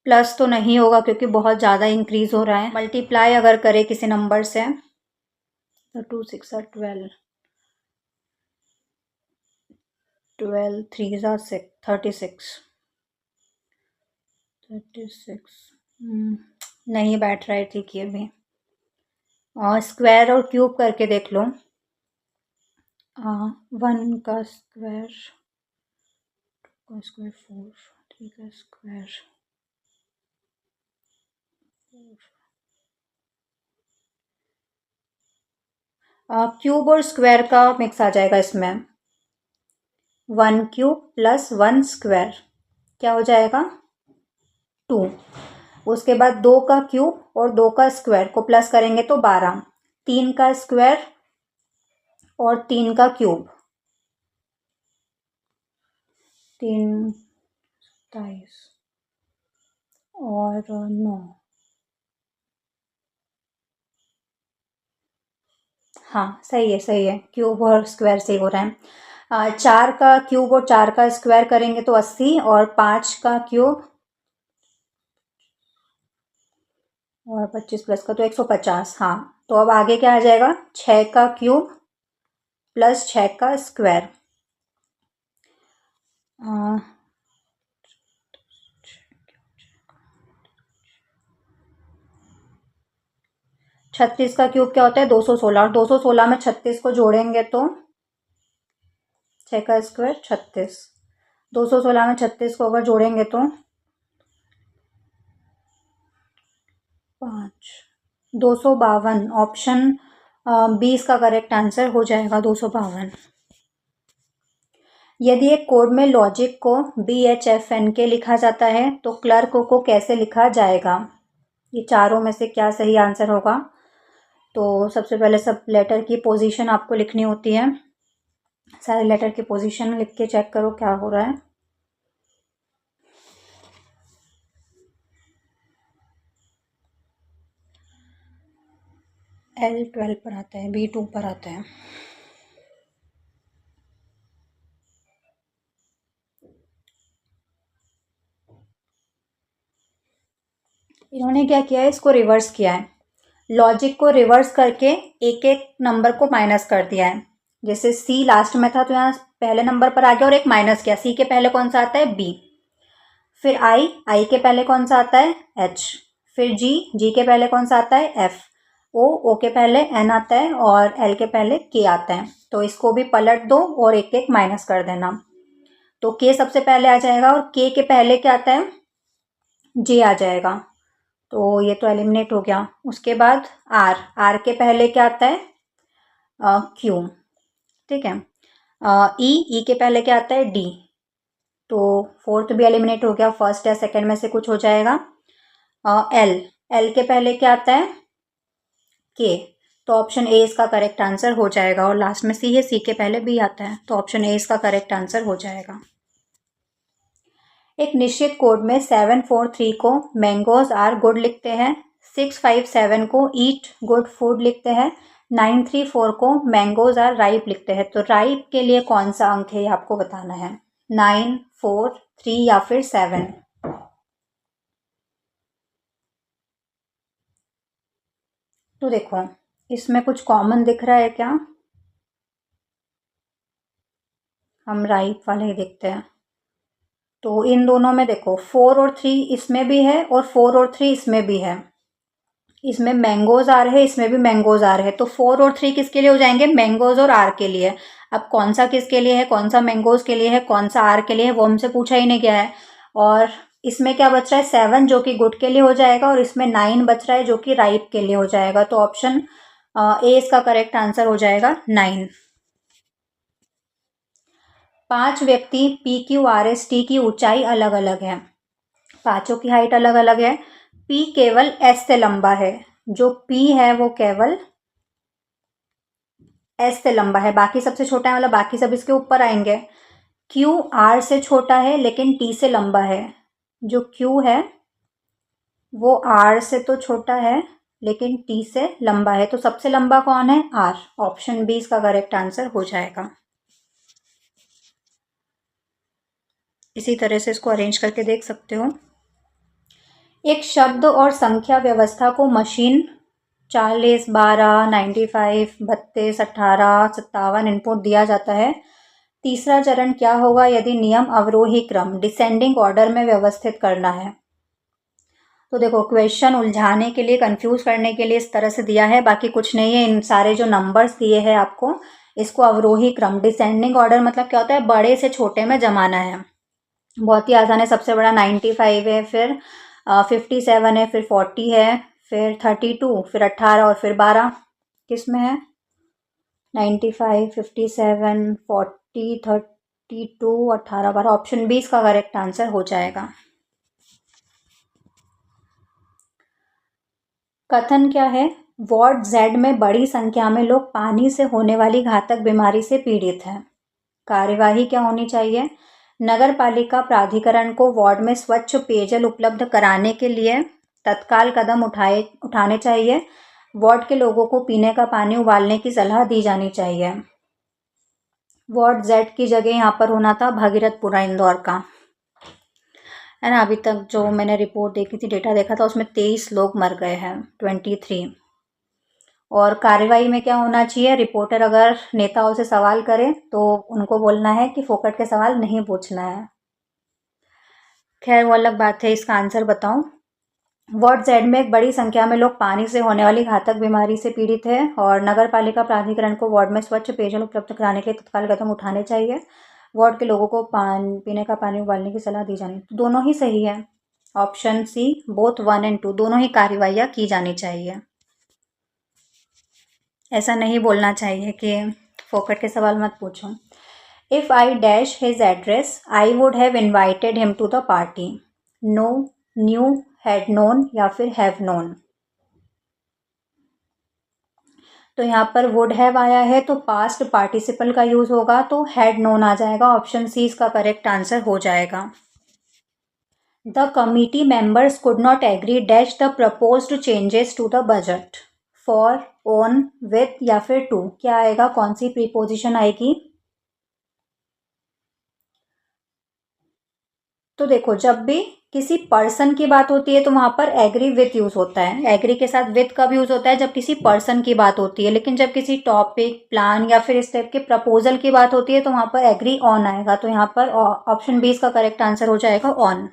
प्लस तो नहीं होगा क्योंकि बहुत ज़्यादा इंक्रीज हो रहा है। मल्टीप्लाई अगर करे किसी नंबर से तो 2 6 12, 12 3 6, 36, 36। नहीं बैठ रहा है, ठीक है भी। और स्क्वायर और क्यूब करके देख लो। 1 का स्क्वायर, 2 का स्क्वायर 4, 3 का स्क्वायर 4। क्यूब और स्क्वायर का मिक्स आ जाएगा इसमें। 1 क्यूब प्लस 1 स्क्वायर क्या हो जाएगा? 2। उसके बाद 2 का क्यूब और 2 का स्क्वायर को प्लस करेंगे तो 12। 3 का स्क्वायर और 3 का क्यूब, 3 27 और 9। हाँ सही है, क्यूब और स्क्वायर से हो रहा है। 4 का क्यूब और 4 का स्क्वायर करेंगे तो 80 और 5 का क्यूब और 25 प्लस का तो 150। हाँ, तो अब आगे क्या आ जाएगा? 6 का क्यूब प्लस 6 का स्क्वायर। 36 का क्यूब क्या होता है? 216 और 216 में 36 को जोड़ेंगे तो 6 का स्क्वायर 36। 216 में 36 को अगर जोड़ेंगे तो 5, 252। ऑप्शन 20 का करेक्ट आंसर हो जाएगा 252। यदि एक कोड में लॉजिक को BHFN के लिखा जाता है तो क्लर्क को कैसे लिखा जाएगा? ये चारों में से क्या सही आंसर होगा? तो सबसे पहले सब लेटर की पोजीशन आपको लिखनी होती है। सारे लेटर की पोजीशन लिख के चेक करो क्या हो रहा है। L12 पर आता है, B2 पर आता है। इन्होंने क्या किया है? इसको रिवर्स किया है। लॉजिक को रिवर्स करके एक एक नंबर को माइनस कर दिया है। जैसे C लास्ट में था तो यहाँ पहले नंबर पर आ गया और एक माइनस किया। C के पहले कौन सा आता है? B। फिर I के पहले कौन सा आता है? H। फिर G के पहले कौन सा आता है? F। O के पहले N आता है और L के पहले K आता है। तो इसको भी पलट दो और एक एक माइनस कर देना। तो K सबसे पहले आ जाएगा और K के पहले क्या आता है? J आ जाएगा। तो ये तो एलिमिनेट हो गया। उसके बाद R के पहले क्या आता है? Q। ठीक है। E के पहले क्या आता है? D। तो फोर्थ भी एलिमिनेट हो गया, फर्स्ट या सेकंड में से कुछ हो जाएगा। L के पहले क्या आता है? K। तो ऑप्शन ए इसका करेक्ट आंसर हो जाएगा। और लास्ट में C है, C के पहले B आता है, तो ऑप्शन ए इसका करेक्ट आंसर हो जाएगा। एक निश्चित कोड में 743 को मैंगोज आर गुड लिखते हैं, 657 को ईट गुड फूड लिखते हैं, 934 को मैंगोज आर राइप लिखते हैं। तो राइप के लिए कौन सा अंक है ये आपको बताना है, 9, 4, 3 या फिर 7। तो देखो इसमें कुछ कॉमन दिख रहा है क्या? हम राइप वाले ही देखते हैं। तो इन दोनों में देखो 4 और 3 इसमें भी है और 4 और 3 इसमें भी है। इसमें मैंगोज आर है, इसमें भी मैंगोज आर है। तो 4 और 3 किसके लिए हो जाएंगे? मैंगोज और आर के लिए। अब कौन सा किसके लिए है, कौन सा मैंगोज के लिए है, कौन सा आर के लिए है, वो हमसे पूछा ही नहीं गया है। और इसमें क्या बच रहा है? 7 जो कि गुड के लिए हो जाएगा और इसमें 9 बच रहा है जो कि राइप के लिए हो जाएगा। तो ऑप्शन ए इसका करेक्ट आंसर हो जाएगा 9। 5 व्यक्ति PQRST की ऊंचाई अलग अलग है, पांचों की हाइट अलग अलग है। P केवल S से लंबा है, जो P है वो केवल S से लंबा है, बाकी सबसे छोटा है, मतलब बाकी सब इसके ऊपर आएंगे। Q R से छोटा है लेकिन T से लंबा है, जो Q है वो R से तो छोटा है लेकिन T से लंबा है। तो सबसे लंबा कौन है? R। ऑप्शन बी इसका करेक्ट आंसर हो जाएगा। इसी तरह से इसको अरेंज करके देख सकते हो। एक शब्द और संख्या व्यवस्था को मशीन 40, 12, 95, 32, 18, 57 इनपुट दिया जाता है। तीसरा चरण क्या होगा यदि नियम अवरोही क्रम डिसेंडिंग ऑर्डर में व्यवस्थित करना है? तो देखो क्वेश्चन उलझाने के लिए, कंफ्यूज करने के लिए इस तरह से दिया है, बाकी कुछ नहीं है। इन सारे जो नंबर्स दिए हैं आपको, इसको अवरोही क्रम डिसेंडिंग ऑर्डर मतलब क्या होता है? बड़े से छोटे में जमाना है। बहुत ही आसान है। सबसे बड़ा 95 है, फिर 57 है, फिर 40 है, फिर 32, फिर 18 और फिर 12 किस में है? 95, 57, 40, 32, 18, 12। ऑप्शन बी इसका करेक्ट आंसर हो जाएगा। कथन क्या है? वार्ड जेड में बड़ी संख्या में लोग पानी से होने वाली घातक बीमारी से पीड़ित हैं। कार्यवाही क्या होनी चाहिए? नगर पालिका प्राधिकरण को वार्ड में स्वच्छ पेयजल उपलब्ध कराने के लिए तत्काल कदम उठाने चाहिए। वार्ड के लोगों को पीने का पानी उबालने की सलाह दी जानी चाहिए। वार्ड जेड की जगह यहाँ पर होना था भगीरथपुरा इंदौर का, है ना। अभी तक जो मैंने रिपोर्ट देखी थी, डेटा देखा था, उसमें 23 लोग मर गए हैं, 23। और कार्रवाई में क्या होना चाहिए? रिपोर्टर अगर नेताओं से सवाल करे तो उनको बोलना है कि फोकट के सवाल नहीं पूछना है। खैर वो अलग बात है, इसका आंसर बताऊं। वार्ड जेड में एक बड़ी संख्या में लोग पानी से होने वाली घातक बीमारी से पीड़ित है और नगर पालिका प्राधिकरण को वार्ड में स्वच्छ पेयजल उपलब्ध कराने के लिए तत्काल कदम उठाने चाहिए। वार्ड के लोगों को पीने का पानी उबालने की सलाह दी जानी। तो दोनों ही सही है। ऑप्शन सी, बोथ 1 और 2 दोनों ही कार्रवाइयाँ की जानी चाहिए। ऐसा नहीं बोलना चाहिए कि फोकट के सवाल मत पूछो। If I dash his address I would have invited him to the party. Know, knew, had known या फिर हैव नोन। तो यहाँ पर वुड हैव आया है तो पास्ट पार्टिसिपल का यूज होगा, तो हैड नोन आ जाएगा। ऑप्शन सी इसका करेक्ट आंसर हो जाएगा। The committee members could not agree dash the proposed changes to the budget. For, on, with या फिर टू, क्या आएगा? कौन सी प्रीपोजिशन आएगी? तो देखो, जब भी किसी पर्सन की बात होती है तो वहां पर एग्री विथ यूज होता है। एग्री के साथ विथ कब यूज होता है? जब किसी पर्सन की बात होती है। लेकिन जब किसी टॉपिक, प्लान या फिर इस टाइप के प्रपोजल की बात होती है तो वहां पर एग्री ऑन आएगा। तो यहाँ पर ऑप्शन बी इसका करेक्ट आंसर हो जाएगा, on.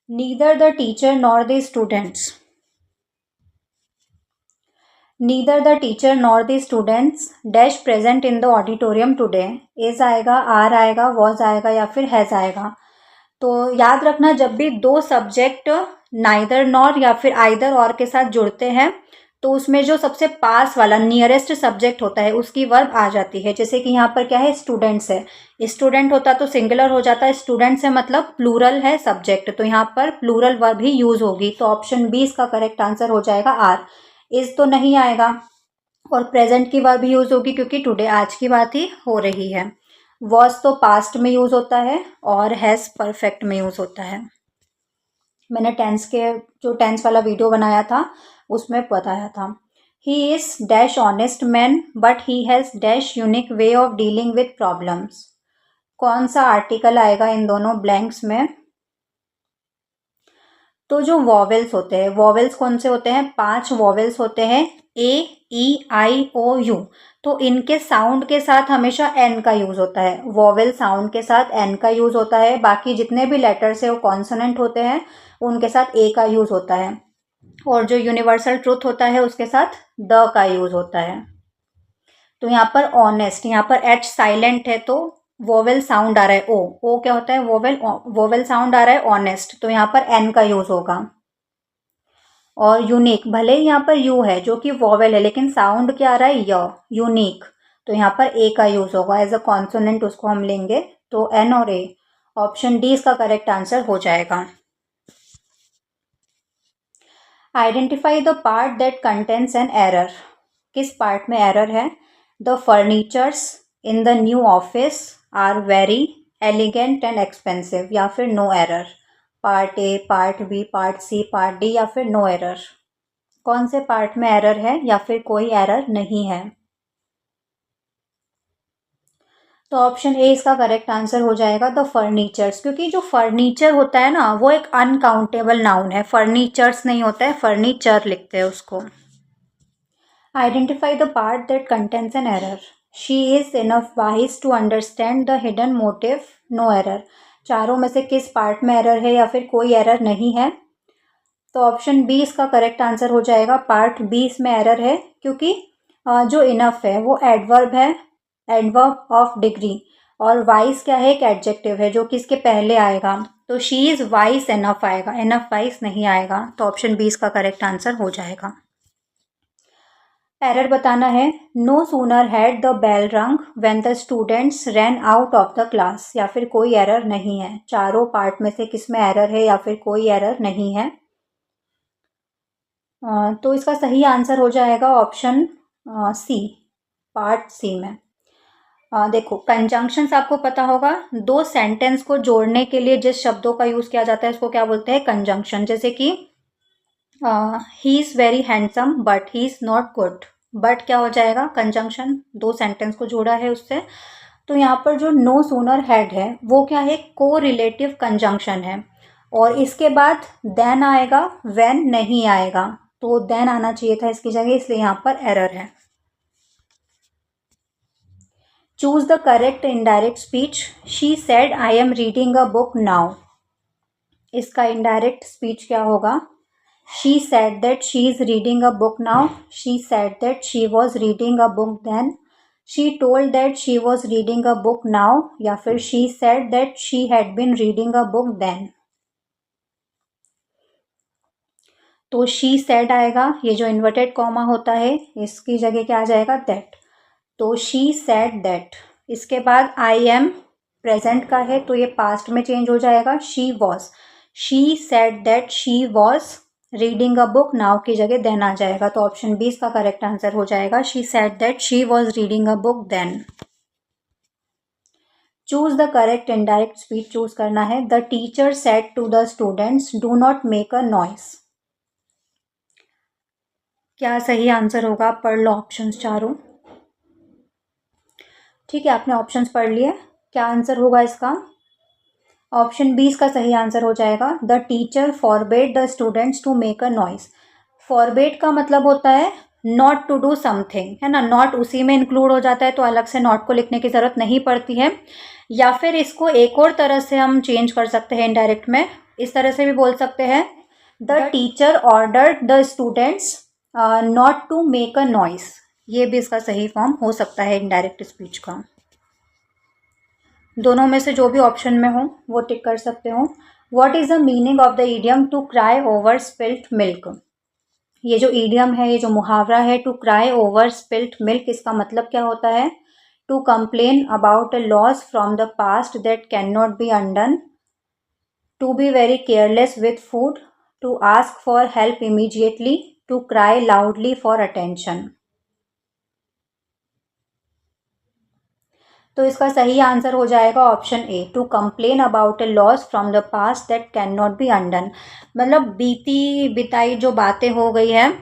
Neither the teacher nor the students. Neither the teacher nor the students dash present in the auditorium today. Is आएगा, आर आएगा, वॉज आएगा या फिर हैज आएगा। तो याद रखना, जब भी दो सब्जेक्ट नाइदर नॉर या फिर आइदर और के साथ जुड़ते हैं तो उसमें जो सबसे पास वाला नियरेस्ट सब्जेक्ट होता है उसकी वर्ब आ जाती है। जैसे कि यहाँ पर क्या है? स्टूडेंट्स है। स्टूडेंट होता तो सिंगुलर हो जाता है, स्टूडेंट्स है मतलब प्लूरल है सब्जेक्ट, तो यहाँ पर प्लूरल वर्ब ही यूज होगी। तो ऑप्शन बी इसका करेक्ट आंसर हो जाएगा, आर। इज तो नहीं आएगा और प्रेजेंट की वर्ब यूज होगी क्योंकि टुडे आज की बात ही हो रही है। वॉज तो पास्ट में यूज होता है और हैज परफेक्ट में यूज होता है। मैंने टेंस वाला वीडियो बनाया था उसमें बताया था। He is dash honest man but he has dash unique way of dealing with problems. कौन सा आर्टिकल आएगा इन दोनों ब्लैंक्स में? तो जो वॉवेल्स होते हैं, वॉवेल्स कौन से होते हैं? 5 वॉवेल्स होते हैं, ए, ई, आई, ओ, यू। तो इनके साउंड के साथ हमेशा एन का यूज होता है। वॉवेल साउंड के साथ एन का यूज होता है। बाकी जितने भी लेटर्स है वो कॉन्सोनेंट होते हैं, उनके साथ ए का यूज होता है। और जो यूनिवर्सल ट्रूथ होता है उसके साथ द का यूज होता है। तो यहाँ पर ऑनेस्ट, यहाँ पर एच साइलेंट है तो वोवेल साउंड आ रहा है, ओ क्या होता है? वोवेल साउंड आ रहा है, ऑनेस्ट, तो यहाँ पर एन का यूज होगा। और यूनिक, भले ही यहाँ पर यू है जो कि वोवेल है लेकिन साउंड क्या आ रहा है? य, यूनिक, तो यहाँ पर ए का यूज होगा एज अ कॉन्सोनेंट, उसको हम लेंगे। तो एन और ए, ऑप्शन डी इसका करेक्ट आंसर हो जाएगा। Identify the part that contains an error. किस पार्ट में एरर है? The furnitures in the new office are very elegant and expensive या फिर no error. Part A, part B, part C, part D या फिर नो एरर। कौन से पार्ट में एरर है या फिर कोई एरर नहीं है? तो ऑप्शन ए इसका करेक्ट आंसर हो जाएगा, द फर्नीचर्स, क्योंकि जो फर्नीचर होता है ना वो एक अनकाउंटेबल नाउन है। फर्नीचर्स नहीं होता है, फर्नीचर लिखते हैं उसको। Identify the part that contains an error. She is enough wise to understand the hidden motive, no error. चारों में से किस पार्ट में एरर है या फिर कोई एरर नहीं है? तो ऑप्शन बी इसका करेक्ट आंसर हो जाएगा, पार्ट बी इसमें एरर है, क्योंकि जो इनफ है वो एडवर्ब है, एडवर्ब ऑफ डिग्री, और वाइज क्या है? एक एडजेक्टिव है जो कि इसके पहले आएगा। तो शी इज वाइज इनफ आएगा, इनफ वाइज नहीं आएगा। तो ऑप्शन बी इसका करेक्ट आंसर हो जाएगा। एरर बताना है, no sooner had the bell rung when the students ran out of the class, या फिर कोई एरर नहीं है। चारों पार्ट में से किस में एरर है या फिर कोई एरर नहीं है। तो इसका सही आंसर हो जाएगा ऑप्शन सी, पार्ट सी में। देखो कंजंक्शंस आपको पता होगा, दो सेंटेंस को जोड़ने के लिए जिस शब्दों का यूज़ किया जाता है उसको क्या बोलते हैं, कंजंक्शन। जैसे कि he is very handsome but he is not good, but क्या हो जाएगा, कंजंक्शन, दो सेंटेंस को जोड़ा है उससे। तो यहाँ पर जो नो सूनर हैड है वो क्या है, को रिलेटिव कंजंक्शन है, और इसके बाद देन आएगा, व्हेन नहीं आएगा, तो देन आना चाहिए था इसकी जगह, इसलिए यहाँ पर एरर है। Choose the correct indirect speech, she said I am reading a book now. इसका इनडायरेक्ट स्पीच क्या होगा, she said that she is reading a book now, she said that she was reading a book then, she told that she was reading a book now, या फिर she said that she had been reading a book then. तो शी सेड आएगा, ये जो इन्वर्टेड कॉमा होता है इसकी जगह क्या आ जाएगा, दैट। तो शी सेड दैट, इसके बाद आई एम प्रेजेंट का है तो ये पास्ट में चेंज हो जाएगा, she was, she said that she was reading a book now की जगह देन आ जाएगा। तो ऑप्शन बी इसका करेक्ट आंसर हो जाएगा, she said that she was reading a book then. Choose the correct indirect speech choose करना है, the teacher said to the students do not make a noise. क्या सही आंसर होगा, पढ़ लो ऑप्शंस चारों। ठीक है, आपने ऑप्शंस पढ़ लिए, क्या आंसर होगा इसका, ऑप्शन बी इसका सही आंसर हो जाएगा, the teacher forbade the students to make a noise. Forbade का मतलब होता है नॉट टू डू समथिंग, है ना, नॉट उसी में इंक्लूड हो जाता है तो अलग से नॉट को लिखने की ज़रूरत नहीं पड़ती है। या फिर इसको एक और तरह से हम चेंज कर सकते हैं इनडायरेक्ट में, इस तरह से भी बोल सकते हैं, the teacher ordered the students not to make a noise. ये भी इसका सही फॉर्म हो सकता है इनडायरेक्ट स्पीच का। दोनों में से जो भी ऑप्शन में हो वो टिक कर सकते हो। What is the meaning of the idiom to cry over spilt milk. ये जो ईडियम है, ये जो मुहावरा है, to cry over spilt milk, इसका मतलब क्या होता है, to complain about a loss from the past that can not be undone, to be very careless with food, to ask for help immediately, to cry loudly for attention. तो इसका सही आंसर हो जाएगा option A, to complain about a loss from the past that can not be undone. मतलब बीती बिताई जो बातें हो गई है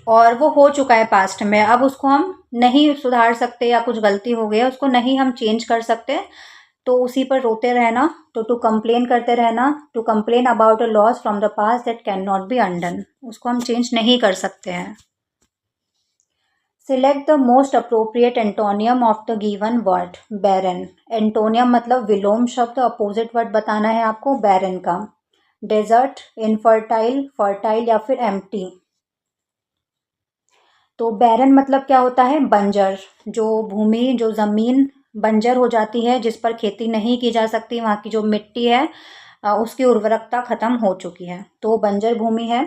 और वो हो चुका है पास्ट में, अब उसको हम नहीं सुधार सकते, या कुछ गलती हो गई है उसको नहीं हम चेंज कर सकते, तो उसी पर रोते रहना, तो टू कंप्लेन करते रहना, to complain about a loss from the past that can not be undone, उसको हम चेंज नहीं कर सकते हैं। Select the most appropriate antonym of the given word, barren. Antonym मतलब विलोम शब्द, अपोजिट वर्ड बताना है आपको बैरन का। डेजर्ट, इनफर्टाइल, फर्टाइल या फिर एम्प्टी। तो बैरन मतलब क्या होता है, बंजर, जो भूमि, जो ज़मीन बंजर हो जाती है, जिस पर खेती नहीं की जा सकती, वहाँ की जो मिट्टी है उसकी उर्वरकता खत्म हो चुकी है, तो बंजर भूमि है।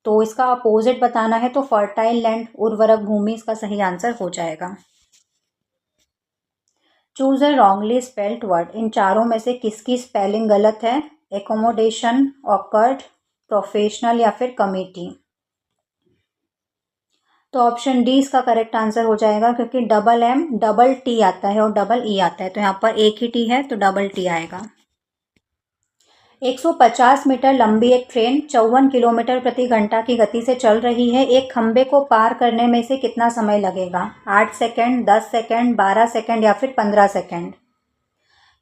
तो इसका अपोजिट बताना है, तो फर्टाइल लैंड, उर्वरक भूमि इसका सही आंसर हो जाएगा। Choose a wrongly spelled word, इन चारों में से किसकी स्पेलिंग गलत है, एकोमोडेशन, ऑकर्ड, प्रोफेशनल या फिर कमिटी। तो ऑप्शन डी इसका करेक्ट आंसर हो जाएगा, क्योंकि डबल एम डबल टी आता है और डबल ई आता है, तो यहाँ पर एक ही टी है तो डबल टी आएगा। 150 मीटर लंबी एक ट्रेन 54 किलोमीटर प्रति घंटा की गति से चल रही है, एक खंबे को पार करने में से कितना समय लगेगा, 8 सेकेंड, 10 सेकेंड, 12 सेकेंड या फिर 15 सेकेंड।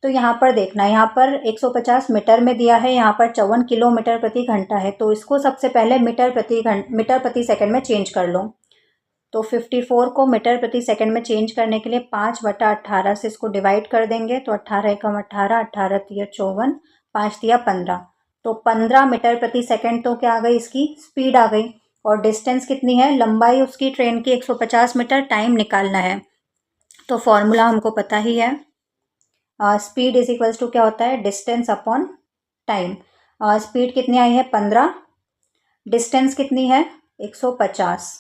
तो यहाँ पर देखना, यहाँ पर 150 मीटर में दिया है, यहाँ पर 54 किलोमीटर प्रति घंटा है, तो इसको सबसे पहले मीटर प्रति सेकंड में चेंज कर लो। तो 54 को मीटर प्रति सेकंड में चेंज करने के लिए 5/18 से इसको डिवाइड कर देंगे, तो 18 एकम 18, 18 तिया 54, 5 तिया 15, तो 15 मीटर प्रति सेकंड तो क्या आ गई, इसकी स्पीड आ गई। और डिस्टेंस कितनी है, लंबाई उसकी ट्रेन की 150 मीटर, टाइम निकालना है, तो फॉर्मूला हमको पता ही है, स्पीड इज इक्वल्स टू क्या होता है, डिस्टेंस अपॉन टाइम। स्पीड कितनी आई है 15, डिस्टेंस कितनी है 150,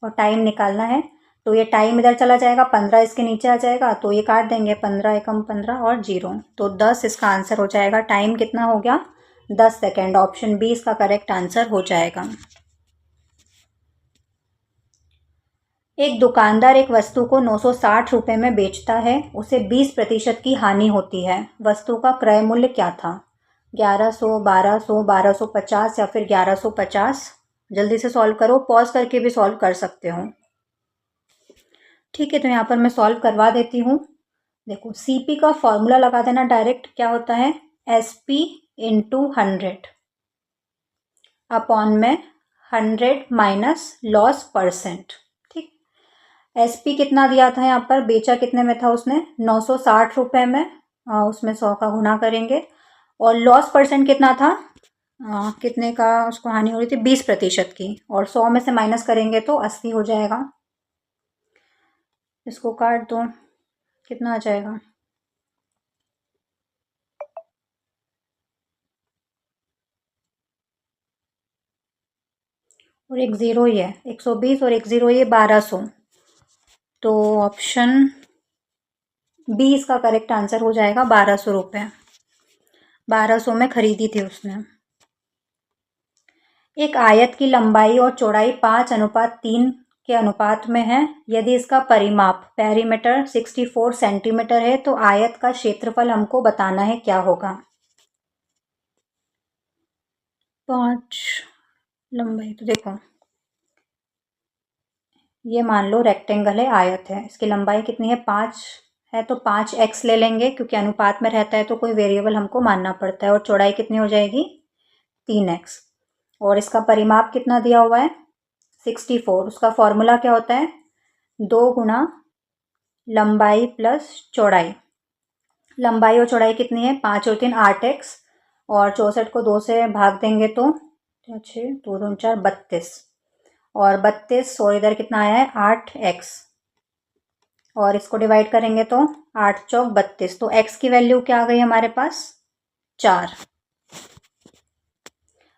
और टाइम निकालना है। तो ये टाइम इधर चला जाएगा, 15 इसके नीचे आ जाएगा, तो ये काट देंगे, 15 एकम 15 और 0, तो 10 इसका आंसर हो जाएगा। टाइम कितना हो गया? 10 सेकेंड। ऑप्शन बी इसका करेक्ट आंसर हो जाएगा। एक दुकानदार एक वस्तु को 960 रुपये में बेचता है, उसे 20% की हानि होती है। वस्तु का क्रय मूल्य क्या था? 1100, 1200, 1250 या फिर 1150? जल्दी से सॉल्व करो, पॉज करके भी सॉल्व कर सकते हो। ठीक है, तो यहाँ पर मैं सॉल्व करवा देती हूँ। देखो, सीपी का फॉर्मूला लगा देना डायरेक्ट। क्या होता है? एसपी इंटू 100 अपॉन में 100 माइनस लॉस परसेंट। ठीक, एसपी कितना दिया था यहाँ पर, बेचा कितने में था उसने? 960 रुपये में। उसमें 100 का गुना करेंगे। और लॉस परसेंट कितना था? कितने का उसको हानि हो रही थी? 20% की। और 100 में से माइनस करेंगे तो 80 हो जाएगा। इसको काट दो, कितना आ जाएगा? और एक ज़ीरो ही है, 120 और एक ज़ीरो, ये 1200। तो ऑप्शन बी इसका करेक्ट आंसर हो जाएगा। 1200 रुपये 1200 में खरीदी थी उसने। एक आयत की लंबाई और चौड़ाई 5:3 के अनुपात में है। यदि इसका परिमाप पेरीमीटर 64 सेंटीमीटर है तो आयत का क्षेत्रफल हमको बताना है, क्या होगा? 5 लंबाई, तो देखो ये मान लो रेक्टेंगल है, आयत है, इसकी लंबाई कितनी है? 5 है, तो 5x ले लेंगे, क्योंकि अनुपात में रहता है तो कोई वेरिएबल हमको मानना पड़ता है। और चौड़ाई कितनी हो जाएगी? 3x। और इसका परिमाप कितना दिया हुआ है? 64। उसका फॉर्मूला क्या होता है? 2 गुना लंबाई प्लस चौड़ाई। लंबाई और चौड़ाई कितनी है? 5 और 3 8x। और 64 को 2 से भाग देंगे तो 6, 2 2 4 32। और 32 और इधर कितना आया है? 8x। और इसको डिवाइड करेंगे तो 8 चौक 32। तो x की वैल्यू क्या आ गई हमारे पास? 4।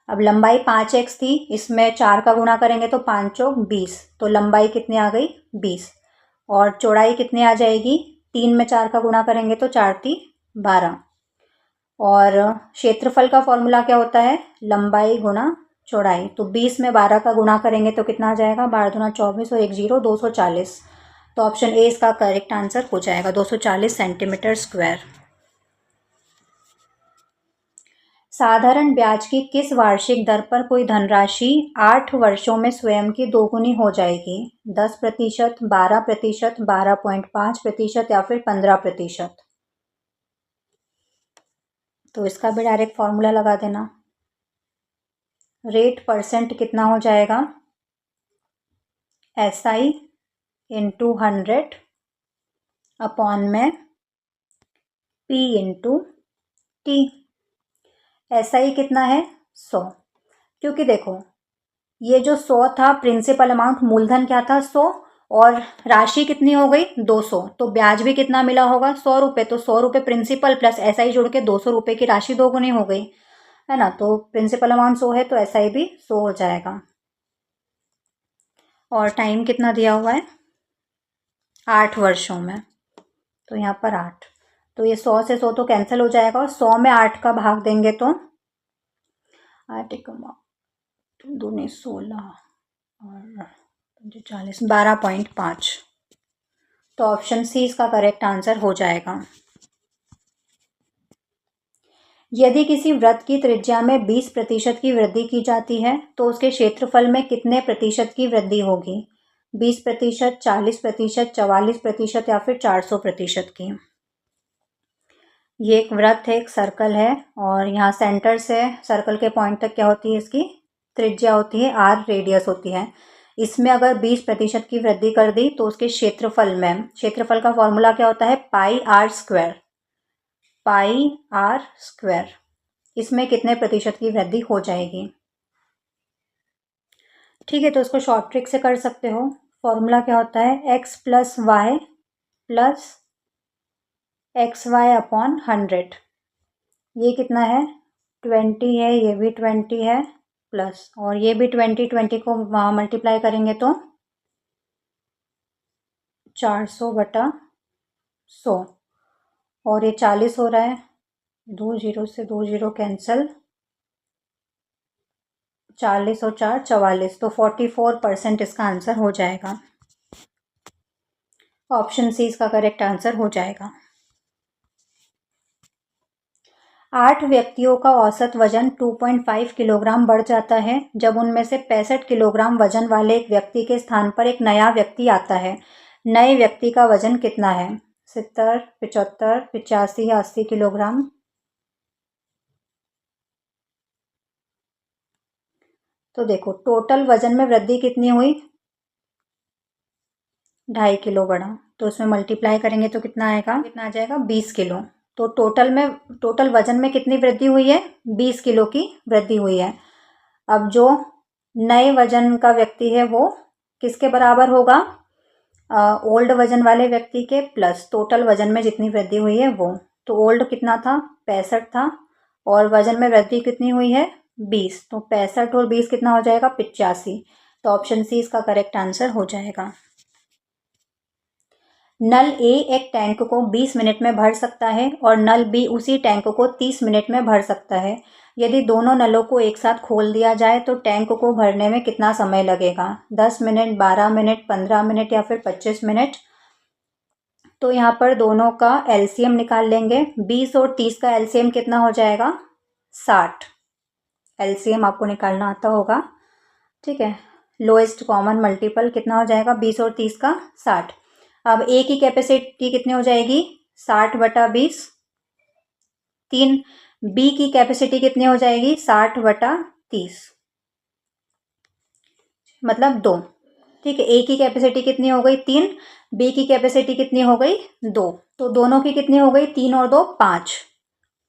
अब लंबाई 5x थी, इसमें 4 का गुणा करेंगे तो 5 चौक 20। तो लंबाई कितनी आ गई? 20। और चौड़ाई कितनी आ जाएगी? 3 में 4 का गुणा करेंगे तो 4 × 3 = 12। और क्षेत्रफल का फॉर्मूला क्या होता है? लंबाई गुणा चौड़ाई। तो 20 में 12 का गुणा करेंगे तो कितना आ जाएगा? 12 दूना 24 और एक 0 240। तो ऑप्शन ए इसका करेक्ट आंसर हो जाएगा, 240 सेंटीमीटर स्क्वायर। साधारण ब्याज की किस वार्षिक दर पर कोई धनराशि 8 वर्षों में स्वयं की दोगुनी हो जाएगी? 10%, 12%, 12.5% या फिर 15%? तो इसका भी डायरेक्ट फॉर्मूला लगा देना। रेट परसेंट कितना हो जाएगा? SI इंटू 100 अपॉन में P इंटू T। SI कितना है? 100। क्योंकि देखो, ये जो 100 था प्रिंसिपल अमाउंट, मूलधन क्या था? 100। और राशि कितनी हो गई? 200। तो ब्याज भी कितना मिला होगा? 100 रुपये। तो 100 रुपये प्रिंसिपल प्लस SI जोड़ के 200 रुपये की राशि दोगुनी हो गई, है ना? तो प्रिंसिपल अमाउंट 100 है तो SI भी 100 हो जाएगा। और टाइम कितना दिया हुआ है? 8 वर्षों में। तो यहाँ पर 8। तो ये 100 से 100 तो कैंसिल हो जाएगा, और 100 में 8 का भाग देंगे तो 8 एकम दूनी 16 और 40, 12.5। तो ऑप्शन सी इसका करेक्ट आंसर हो जाएगा। यदि किसी वृत्त की त्रिज्या में 20% की वृद्धि की जाती है तो उसके क्षेत्रफल में कितने प्रतिशत की वृद्धि होगी? 20%, 40%, 44% या फिर 400% की? ये एक वृत्त है, एक सर्कल है, और यहाँ सेंटर से सर्कल के पॉइंट तक क्या होती है? इसकी त्रिज्या होती है r, रेडियस होती है। इसमें अगर 20% की वृद्धि कर दी तो उसके क्षेत्रफल में, क्षेत्रफल का फॉर्मूला क्या होता है? πr²। πr²। इसमें कितने प्रतिशत की वृद्धि हो जाएगी? ठीक है, तो इसको शॉर्ट ट्रिक से कर सकते हो। फॉर्मूला क्या होता है? x + y + xy upon 100। ये कितना है? 20 है, ये भी 20 है, प्लस और ये भी 20 को मल्टीप्लाई करेंगे तो 400/100 और ये 40 हो रहा है, 2 जीरो से 2 जीरो कैंसिल, 40 और 4 44, तो 44% इसका आंसर हो जाएगा। ऑप्शन सी इसका करेक्ट आंसर हो जाएगा। 8 व्यक्तियों का औसत वजन 2.5 किलोग्राम बढ़ जाता है जब उनमें से 65 किलोग्राम वजन वाले एक व्यक्ति के स्थान पर एक नया व्यक्ति आता है। नए व्यक्ति का वजन कितना है? 70, 75, 85 या 80 किलोग्राम। तो देखो टोटल वजन में वृद्धि कितनी हुई? 2.5 किलो बढ़ा, तो उसमें मल्टीप्लाई करेंगे तो कितना आएगा? कितना आ जाएगा? 20 किलो। तो टोटल वजन में कितनी वृद्धि हुई है? 20 किलो की वृद्धि हुई है। अब जो नए वजन का व्यक्ति है वो किसके बराबर होगा? ओल्ड वजन वाले व्यक्ति के प्लस टोटल वजन में जितनी वृद्धि हुई है वो। तो ओल्ड कितना था? 65 था, और वजन में वृद्धि कितनी हुई है? 20। तो 65 और 20 कितना हो जाएगा? 85। तो ऑप्शन सी इसका करेक्ट आंसर हो जाएगा। नल ए एक टैंक को 20 मिनट में भर सकता है और नल बी उसी टैंक को 30 मिनट में भर सकता है। यदि दोनों नलों को एक साथ खोल दिया जाए तो टैंक को भरने में कितना समय लगेगा? 10 मिनट, 12 मिनट, 15 मिनट या फिर 25 मिनट। तो यहाँ पर दोनों का एलसीएम निकाल लेंगे। 20 और 30 का एलसीएम कितना हो जाएगा? 60। एलसीएम आपको निकालना आता होगा, ठीक है। लोएस्ट कॉमन मल्टीपल कितना हो जाएगा? 20 और 30 का 60। अब ए की कैपेसिटी कितनी हो जाएगी? 60/20। 3। बी की कैपेसिटी कितनी हो जाएगी? 60/30, मतलब 2। ठीक है, ए की कैपेसिटी कितनी हो गई? 3। बी की कैपेसिटी कितनी हो गई? 2। तो दोनों की कितनी हो गई? 3 और 2 5।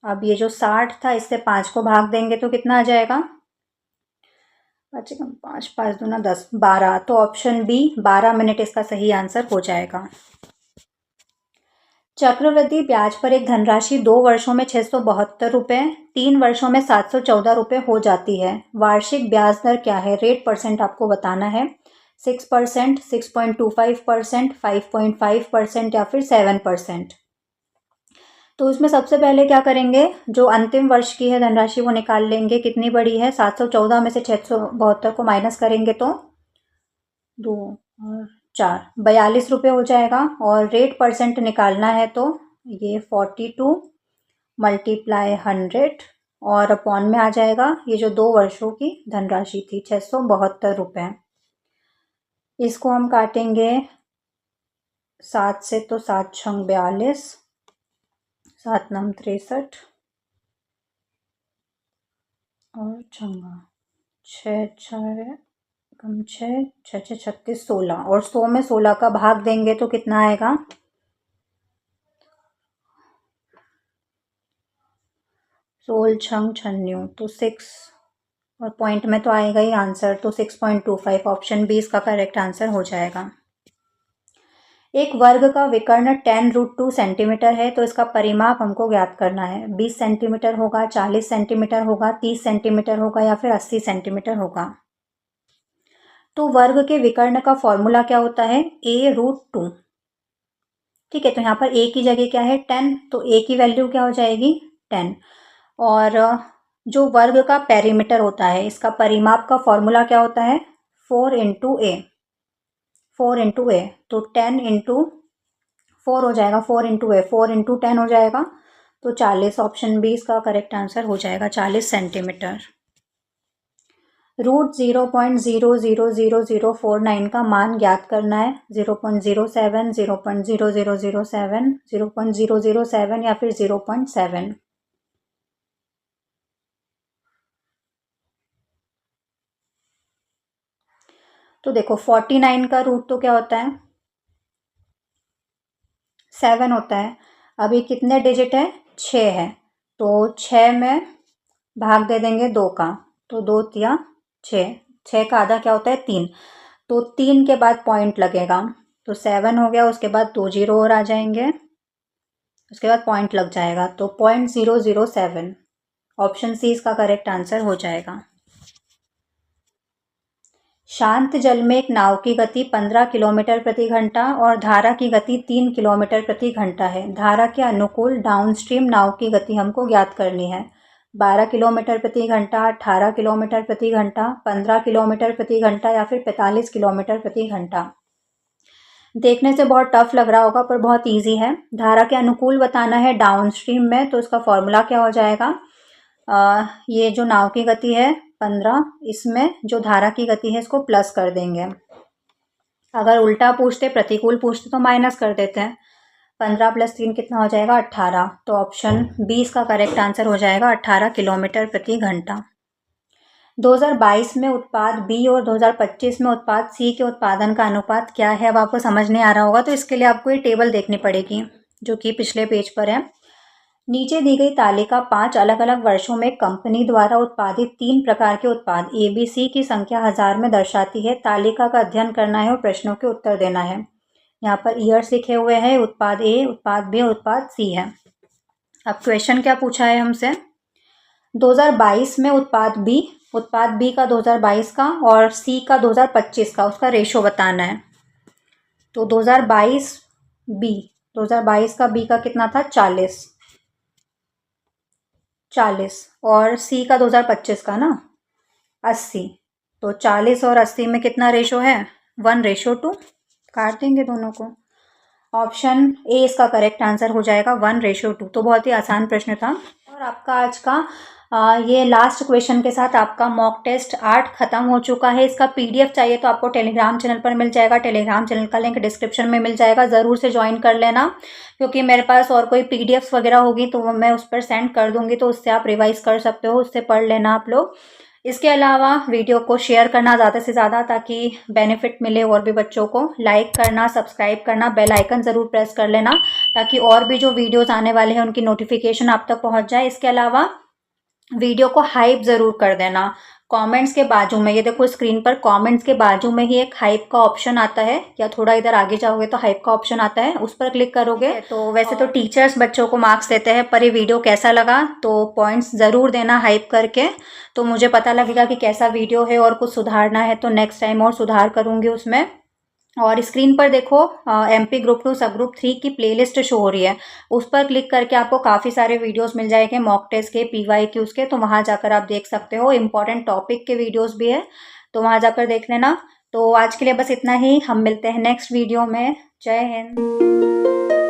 अब ये जो 60 था इससे 5 को भाग देंगे तो कितना आ जाएगा? बचेगा 5, 5 दूना 10, 12। तो ऑप्शन बी 12 मिनट इसका सही आंसर हो जाएगा। चक्रवृद्धि ब्याज पर एक धनराशि 2 वर्षों में 672 रुपये, 3 वर्षों में 714 रुपये हो जाती है। वार्षिक ब्याज दर क्या है? रेट परसेंट आपको बताना है। 6%, 6.25%, 5.5% या फिर 7%। तो इसमें सबसे पहले क्या करेंगे? जो अंतिम वर्ष की है धनराशि वो निकाल लेंगे। कितनी बड़ी है? 714 में से 672 को माइनस करेंगे तो 2 और 4, 42 रुपये हो जाएगा। और रेट परसेंट निकालना है तो ये 42 मल्टीप्लाई 100 और अपॉन में आ जाएगा ये जो 2 वर्षों की धनराशि थी 672 रुपये। इसको हम काटेंगे 7 से, तो 7 छंग 42, 7 नम 63 और छंगा 6 6 कम 6 6 6 36, 16। और 100 में 16 का भाग देंगे तो कितना आएगा? 16 छंग 96, तो 6, और पॉइंट में तो आएगा ही आंसर, तो 6.25। ऑप्शन बी इसका करेक्ट आंसर हो जाएगा। एक वर्ग का विकर्ण 10√2 सेंटीमीटर है तो इसका परिमाप हमको ज्ञात करना है। 20 सेंटीमीटर होगा, 40 सेंटीमीटर होगा, 30 सेंटीमीटर होगा या फिर 80 सेंटीमीटर होगा। तो वर्ग के विकर्ण का फॉर्मूला क्या होता है? a√2। ठीक है, तो यहाँ पर a की जगह क्या है? 10, तो a की वैल्यू क्या हो जाएगी? 10। और जो वर्ग का पेरीमीटर होता है इसका परिमाप का फॉर्मूला क्या होता है? 4 इंटू ए। 4 इंटू ए, तो 10 इंटू 4 हो जाएगा। 4 इंटू ए, 4 इंटू 10 हो जाएगा, तो 40। ऑप्शन बी इसका करेक्ट आंसर हो जाएगा, 40 सेंटीमीटर। √0.00049 का मान ज्ञात करना है। 0.07, 0.0007, 0.007 या फिर 0.7। तो देखो 49 का रूट तो क्या होता है? 7 होता है। अभी कितने डिजिट है? 6 है, तो 6 में भाग दे देंगे 2 का, तो 2 तिया 6। 6 का आधा क्या होता है? 3। तो 3 के बाद पॉइंट लगेगा, तो 7 हो गया, उसके बाद 2 जीरो और आ जाएंगे, उसके बाद पॉइंट लग जाएगा, तो 0.007। ऑप्शन सी इसका करेक्ट आंसर हो जाएगा। शांत जल में एक नाव की गति 15 किलोमीटर प्रति घंटा और धारा की गति 3 किलोमीटर प्रति घंटा है। धारा के अनुकूल डाउनस्ट्रीम नाव की गति हमको ज्ञात करनी है। 12 किलोमीटर प्रति घंटा, 18 किलोमीटर प्रति घंटा, 15 किलोमीटर प्रति घंटा या फिर 45 किलोमीटर प्रति घंटा। देखने से बहुत टफ लग रहा होगा पर बहुत इजी है। धारा के अनुकूल बताना है डाउनस्ट्रीम में, तो इसका फॉर्मूला क्या हो जाएगा, ये जो नाव की गति है 15, इसमें जो धारा की गति है इसको प्लस कर देंगे। अगर उल्टा पूछते, प्रतिकूल पूछते तो माइनस कर देते हैं। 15 + 3 कितना हो जाएगा, 18। तो ऑप्शन 20 का करेक्ट आंसर हो जाएगा 18 किलोमीटर प्रति घंटा। 2022 में उत्पाद बी और 2025 में उत्पाद सी के उत्पादन का अनुपात क्या है। अब आपको समझ नहीं आ रहा होगा तो इसके लिए आपको ये टेबल देखनी पड़ेगी जो कि पिछले पेज पर है। नीचे दी गई तालिका 5 अलग अलग वर्षों में कंपनी द्वारा उत्पादित 3 प्रकार के उत्पाद ABC की संख्या 1000 में दर्शाती है। तालिका का अध्ययन करना है और प्रश्नों के उत्तर देना है। यहाँ पर ईयर्स लिखे हुए हैं, उत्पाद ए, उत्पाद बी और उत्पाद सी है। अब क्वेश्चन क्या पूछा है हमसे, 2022 में उत्पाद बी का 2022 का और सी का 2025 का, उसका रेशो बताना है। तो 2022 का बी का कितना था, 40 और सी का 2025 का ना 80। तो 40 और 80 में कितना रेशो है, 1:2। काट देंगे दोनों को। ऑप्शन ए इसका करेक्ट आंसर हो जाएगा 1:2। तो बहुत ही आसान प्रश्न था। और आपका आज का ये लास्ट क्वेश्चन के साथ आपका मॉक टेस्ट 8 खत्म हो चुका है। इसका PDF चाहिए तो आपको टेलीग्राम चैनल पर मिल जाएगा। टेलीग्राम चैनल का लिंक डिस्क्रिप्शन में मिल जाएगा, ज़रूर से ज्वाइन कर लेना, क्योंकि मेरे पास और कोई PDFs वगैरह होगी तो वो मैं उस पर सेंड कर दूंगी, तो उससे आप रिवाइज कर सकते हो, उससे पढ़ लेना आप लोग। इसके अलावा वीडियो को शेयर करना ज़्यादा से ज़्यादा, ताकि बेनिफिट मिले और भी बच्चों को। लाइक करना, सब्सक्राइब करना, बेल आइकन ज़रूर प्रेस कर लेना, ताकि और भी जो वीडियोस आने वाले हैं उनकी नोटिफिकेशन आप तक पहुंच जाए। इसके अलावा वीडियो को हाइप ज़रूर कर देना। कमेंट्स के बाजू में, ये देखो स्क्रीन पर कमेंट्स के बाजू में ही एक हाइप का ऑप्शन आता है, या थोड़ा इधर आगे जाओगे तो हाइप का ऑप्शन आता है, उस पर क्लिक करोगे तो वैसे तो टीचर्स बच्चों को मार्क्स देते हैं, पर ये वीडियो कैसा लगा तो पॉइंट्स ज़रूर देना हाइप करके, तो मुझे पता लगेगा कि कैसा वीडियो है और कुछ सुधारना है तो नेक्स्ट टाइम और सुधार करूँगी उसमें। और स्क्रीन पर देखो MP ग्रुप 2 सब ग्रुप 3 की प्लेलिस्ट शो हो रही है, उस पर क्लिक करके आपको काफ़ी सारे वीडियोस मिल जाएंगे, मॉक टेस्ट के, PYQs के, तो वहाँ जाकर आप देख सकते हो। इम्पॉर्टेंट टॉपिक के वीडियोस भी है, तो वहाँ जाकर देख लेना। तो आज के लिए बस इतना ही, हम मिलते हैं नेक्स्ट वीडियो में। जय हिंद।